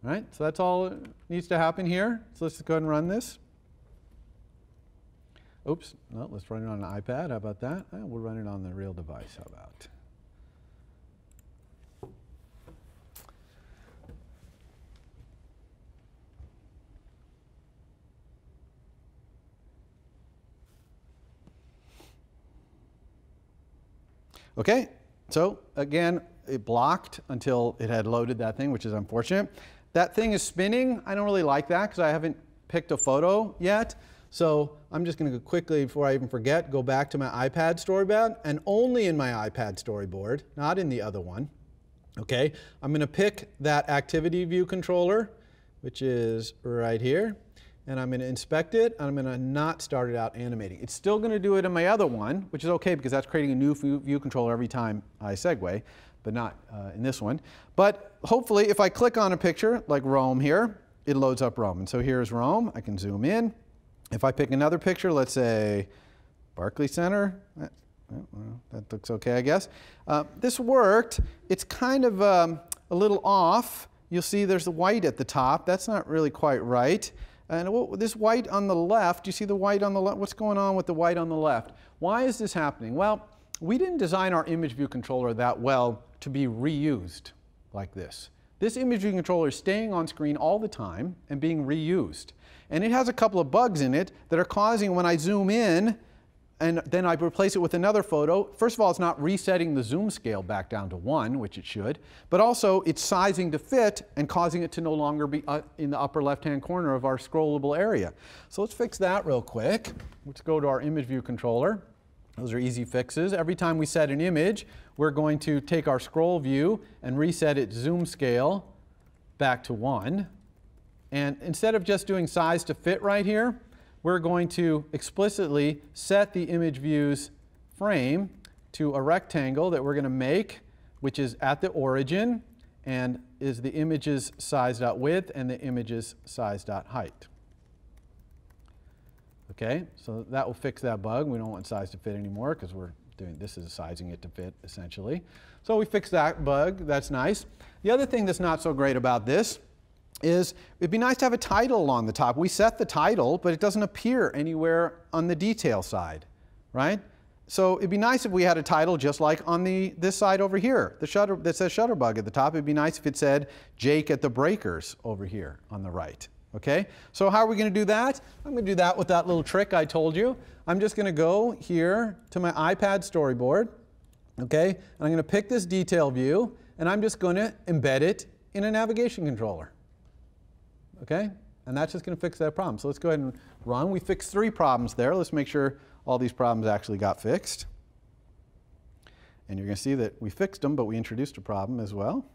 All right, so that's all that needs to happen here. So let's go ahead and run this. Oops, no, let's run it on an iPad. How about that? We'll run it on the real device. How about? Okay, so again, it blocked until it had loaded that thing, which is unfortunate. That thing is spinning. I don't really like that because I haven't picked a photo yet. So I'm just going to quickly, before I even forget, go back to my iPad storyboard, and only in my iPad storyboard, not in the other one. Okay, I'm going to pick that activity view controller, which is right here, and I'm going to inspect it, and I'm going to not start it out animating. It's still going to do it in my other one, which is okay because that's creating a new view controller every time I segue, but not in this one. But hopefully, if I click on a picture like Rome here, it loads up Rome. And so here's Rome. I can zoom in. If I pick another picture, let's say Barclay Center, that looks okay, I guess. This worked. It's kind of a little off. You'll see there's the white at the top. That's not really quite right. And this white on the left, do you see the white on the left? What's going on with the white on the left? Why is this happening? Well, we didn't design our image view controller that well to be reused like this. This image view controller is staying on screen all the time and being reused. And it has a couple of bugs in it that are causing when I zoom in and then I replace it with another photo. First of all, it's not resetting the zoom scale back down to 1, which it should, but also it's sizing to fit and causing it to no longer be in the upper left-hand corner of our scrollable area. So let's fix that real quick. Let's go to our image view controller. Those are easy fixes. Every time we set an image, we're going to take our scroll view and reset its zoom scale back to 1. And instead of just doing size to fit right here, we're going to explicitly set the image view's frame to a rectangle that we're going to make, which is at the origin and is the image's size.width and the image's size.height. Okay, so that will fix that bug. We don't want size to fit anymore because we're doing this is sizing it to fit essentially. So we fixed that bug. That's nice. The other thing that's not so great about this is it'd be nice to have a title along the top. We set the title, but it doesn't appear anywhere on the detail side, right? So it'd be nice if we had a title just like on this side over here, the shutter that says Shutterbug at the top. It'd be nice if it said Jake at the Breakers over here on the right. Okay, so how are we going to do that? I'm going to do that with that little trick I told you. I'm just going to go here to my iPad storyboard, okay, and I'm going to pick this detail view, and I'm just going to embed it in a navigation controller. Okay? And that's just going to fix that problem. So let's go ahead and run. We fixed 3 problems there. Let's make sure all these problems actually got fixed. And you're going to see that we fixed them, but we introduced a problem as well.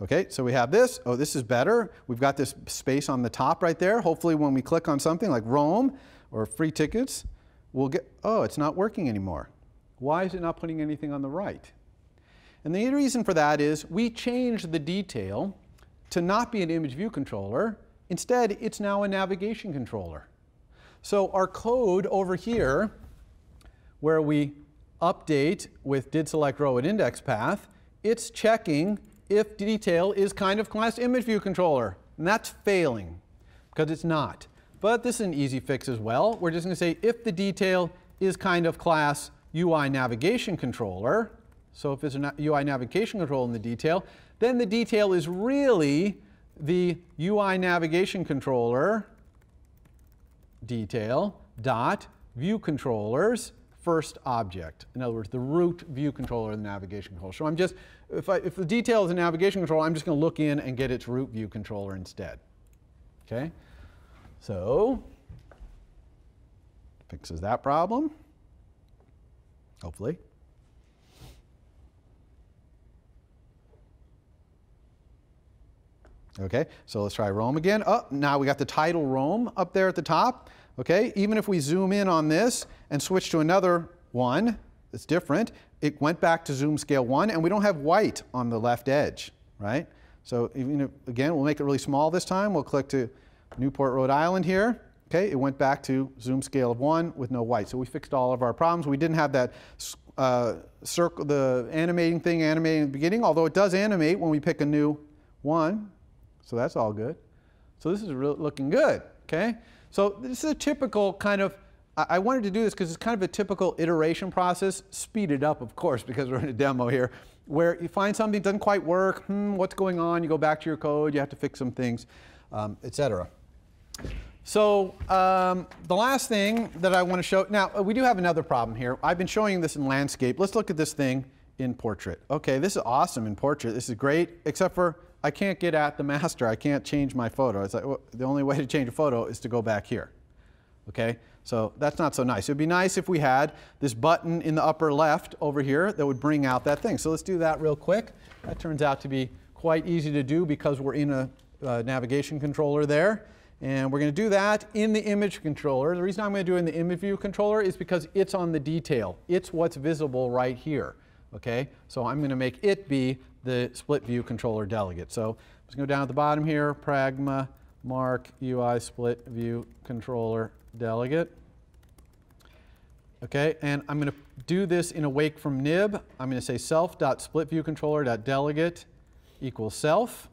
Okay, so we have this. Oh, this is better. We've got this space on the top right there. Hopefully when we click on something like Roam or free tickets, we'll get, oh, it's not working anymore. Why is it not putting anything on the right? And the reason for that is we changed the detail to not be an image view controller. Instead, it's now a navigation controller. So our code over here, where we update with did select row at index path, it's checking if detail is kind of class image view controller. And that's failing, because it's not. But this is an easy fix as well. We're just going to say if the detail is kind of class UI navigation controller, so if it's a UI navigation controller in the detail, then the detail is really the UI navigation controller detail dot view controllers first object. In other words, the root view controller of the navigation controller. So I'm just, if the detail is a navigation controller, I'm just going to look in and get its root view controller instead. Okay? So, fixes that problem, hopefully. Okay, so let's try Roam again. Oh, now we got the title Roam up there at the top. Okay, even if we zoom in on this and switch to another one that's different, it went back to zoom scale 1, and we don't have white on the left edge, right? So even if, again, we'll make it really small this time. We'll click to Newport, Rhode Island here. Okay, it went back to zoom scale of 1 with no white. So we fixed all of our problems. We didn't have that circle, the animating thing animating at the beginning, although it does animate when we pick a new one. So that's all good. So this is looking good, okay? So this is a typical kind of, I wanted to do this because it's kind of a typical iteration process, speeded up, of course, because we're in a demo here, where you find something doesn't quite work, what's going on, you go back to your code, you have to fix some things, etc. So the last thing that I want to show, now we do have another problem here. I've been showing this in landscape. Let's look at this thing in portrait. Okay, this is awesome in portrait. This is great, except for I can't get at the master. I can't change my photo. It's like, well, the only way to change a photo is to go back here. Okay, so that's not so nice. It would be nice if we had this button in the upper left over here that would bring out that thing. So let's do that real quick. That turns out to be quite easy to do because we're in a navigation controller there. And we're going to do that in the image controller. The reason I'm going to do it in the image view controller is because it's on the detail. It's what's visible right here. Okay, so I'm going to make it be the split view controller delegate. So let's go down at the bottom here, pragma mark UI split view controller delegate. Okay, and I'm going to do this in awake from nib. I'm going to say self.splitViewController.delegate equals self.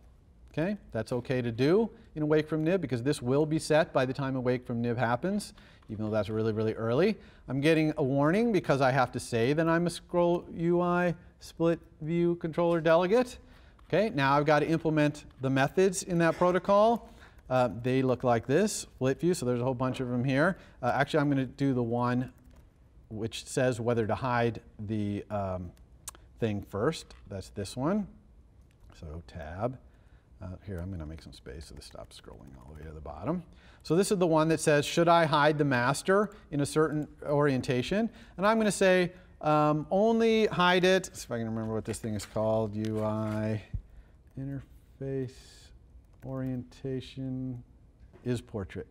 Okay, that's okay to do in awake from nib because this will be set by the time awake from nib happens, even though that's really, really early. I'm getting a warning because I have to say that I'm a scroll UI split view controller delegate. Okay, now I've got to implement the methods in that protocol. They look like this, split view, so there's a whole bunch of them here. Actually, I'm going to do the one which says whether to hide the thing first. That's this one. So tab. Here, I'm going to make some space so this stops scrolling all the way to the bottom. So this is the one that says, should I hide the master in a certain orientation? And I'm going to say, only hide it. See if I can remember what this thing is called. UI interface orientation is portrait.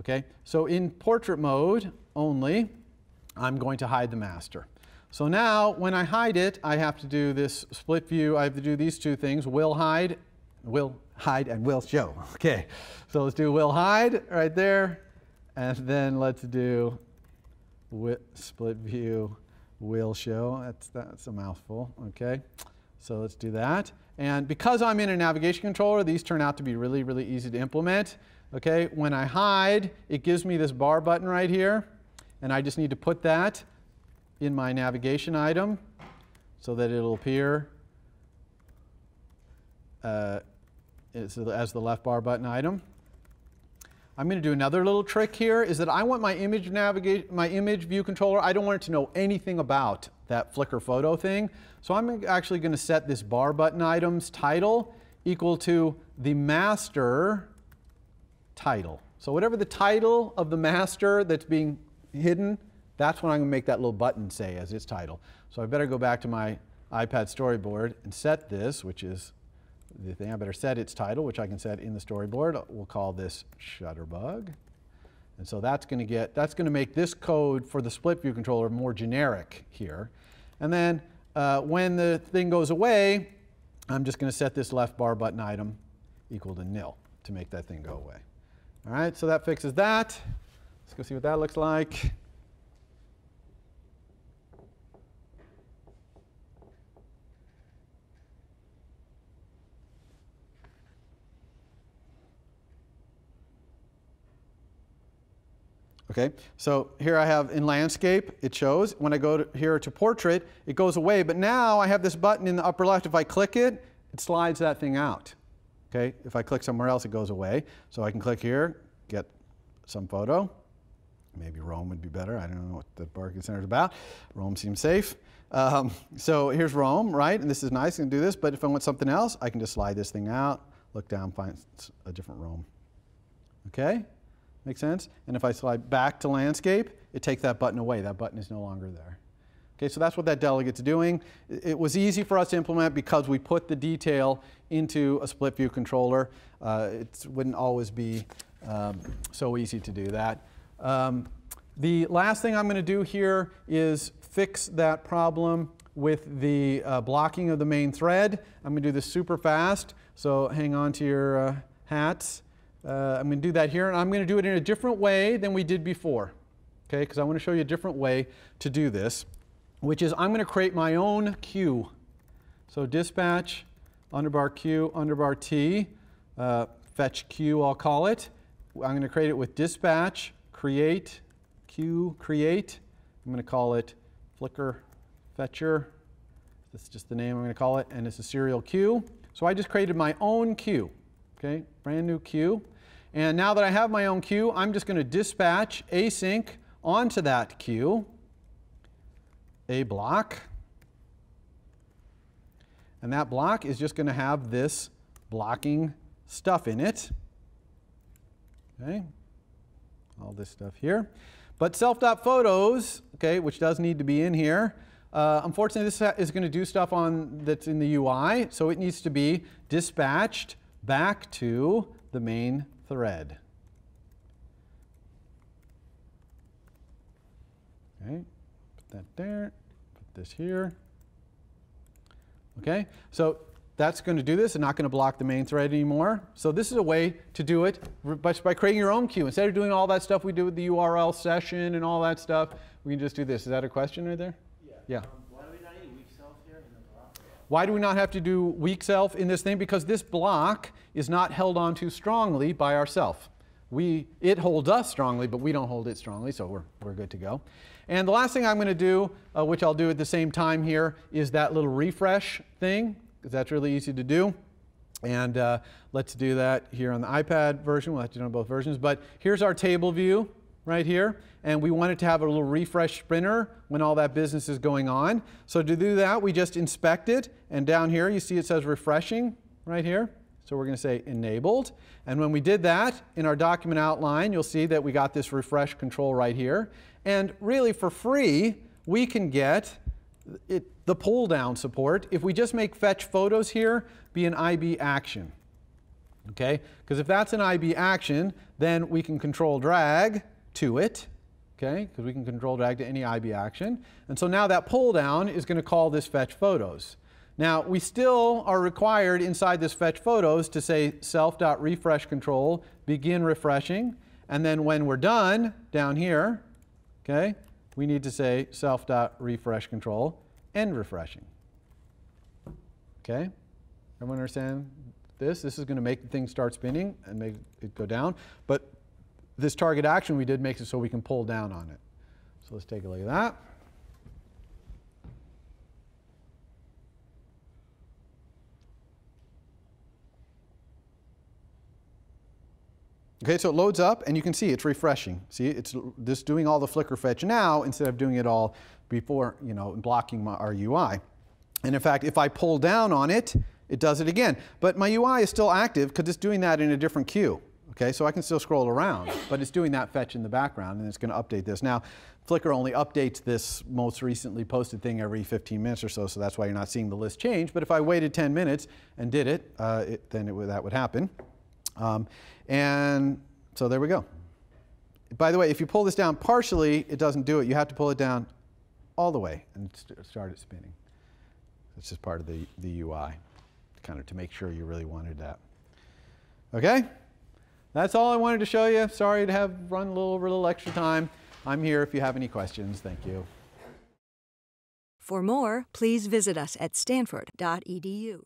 Okay, so in portrait mode only, I'm going to hide the master. So now, when I hide it, I have to do this split view. I have to do these two things, will hide, and will show. Okay, so let's do will hide right there. And then let's do split view will show. That's a mouthful, okay? So let's do that. And because I'm in a navigation controller, these turn out to be really, really easy to implement. Okay, when I hide, it gives me this bar button right here. And I just need to put that in my navigation item so that it'll appear as the left bar button item. I'm going to do another little trick here, is that I want my image view controller, I don't want it to know anything about that Flickr photo thing. So I'm actually going to set this bar button items title equal to the master title. So whatever the title of the master that's being hidden, that's what I'm going to make that little button say as its title. So I better go back to my iPad storyboard and set this, which is the thing. I better set its title, which I can set in the storyboard. We'll call this Shutterbug. And so that's going to make this code for the split view controller more generic here. And then when the thing goes away, I'm just going to set this left bar button item equal to nil to make that thing go away. All right, so that fixes that. Let's go see what that looks like. Okay, so here I have in landscape, it shows. When I go here to portrait, it goes away. But now I have this button in the upper left. If I click it, it slides that thing out. Okay, if I click somewhere else, it goes away. So I can click here, get some photo. Maybe Rome would be better. I don't know what the Barking Center is about. Rome seems safe. So here's Rome, right? And this is nice, I can do this. But if I want something else, I can just slide this thing out, look down, find a different Rome. Okay? Make sense? And if I slide back to landscape, it takes that button away. That button is no longer there. Okay, so that's what that delegate's doing. It was easy for us to implement because we put the detail into a split view controller. It wouldn't always be so easy to do that. The last thing I'm going to do here is fix that problem with the blocking of the main thread. I'm going to do this super fast, so hang on to your hats. I'm going to do that here, and I'm going to do it in a different way than we did before, okay? Because I want to show you a different way to do this, which is I'm going to create my own queue. So dispatch underbar q underbar t, fetch queue I'll call it. I'm going to create it with dispatch create queue create. I'm going to call it Flickr fetcher. That's just the name I'm going to call it, and it's a serial queue. So I just created my own queue, okay? Brand new queue. And now that I have my own queue, I'm just going to dispatch async onto that queue a block. And that block is just going to have this blocking stuff in it. Okay, all this stuff here. But self.photos, okay, which does need to be in here, unfortunately this is going to do stuff that's in the UI, so it needs to be dispatched back to the main thread. Okay, put that there, put this here. Okay, so that's going to do this and not going to block the main thread anymore. So this is a way to do it by creating your own queue. Instead of doing all that stuff we do with the URL session and all that stuff, we can just do this. Is that a question right there? Yeah. Why do we not need weak self here in the block? Why do we not have to do weak self in this thing? Because this block is not held on to strongly by ourself. It holds us strongly, but we don't hold it strongly, so we're good to go. And the last thing I'm going to do, which I'll do at the same time here, is that little refresh thing, because that's really easy to do. And let's do that here on the iPad version. We'll have to do it on both versions. But here's our table view right here. And we want it to have a little refresh sprinter when all that business is going on. So to do that, we just inspect it. And down here, you see it says refreshing right here. So we're going to say enabled. And when we did that, in our document outline, you'll see that we got this refresh control right here. And really, for free, we can get the pull down support if we just make fetch photos here be an IB action. Okay? Because if that's an IB action, then we can control drag to it. Okay? Because we can control drag to any IB action. And so now that pull down is going to call this fetch photos. Now, we still are required inside this fetch photos to say self.refresh control, begin refreshing. And then when we're done down here, okay, we need to say self.refresh control, end refreshing. Okay? Everyone understand this? This is going to make the thing start spinning and make it go down. But this target action we did makes it so we can pull down on it. So let's take a look at that. Okay, so it loads up, and you can see it's refreshing. See, it's just doing all the flicker fetch now instead of doing it all before, you know, blocking our UI. And in fact, if I pull down on it, it does it again. But my UI is still active because it's doing that in a different queue. Okay, so I can still scroll around, but it's doing that fetch in the background, and it's going to update this. Now, Flickr only updates this most recently posted thing every 15 minutes or so, so that's why you're not seeing the list change. But if I waited 10 minutes and did it, then that would happen. And so there we go. By the way, if you pull this down partially, it doesn't do it. You have to pull it down all the way and start it spinning. It's just part of the UI, kind of to make sure you really wanted that. Okay? That's all I wanted to show you. Sorry to have run a little extra time. I'm here if you have any questions. Thank you. For more, please visit us at stanford.edu.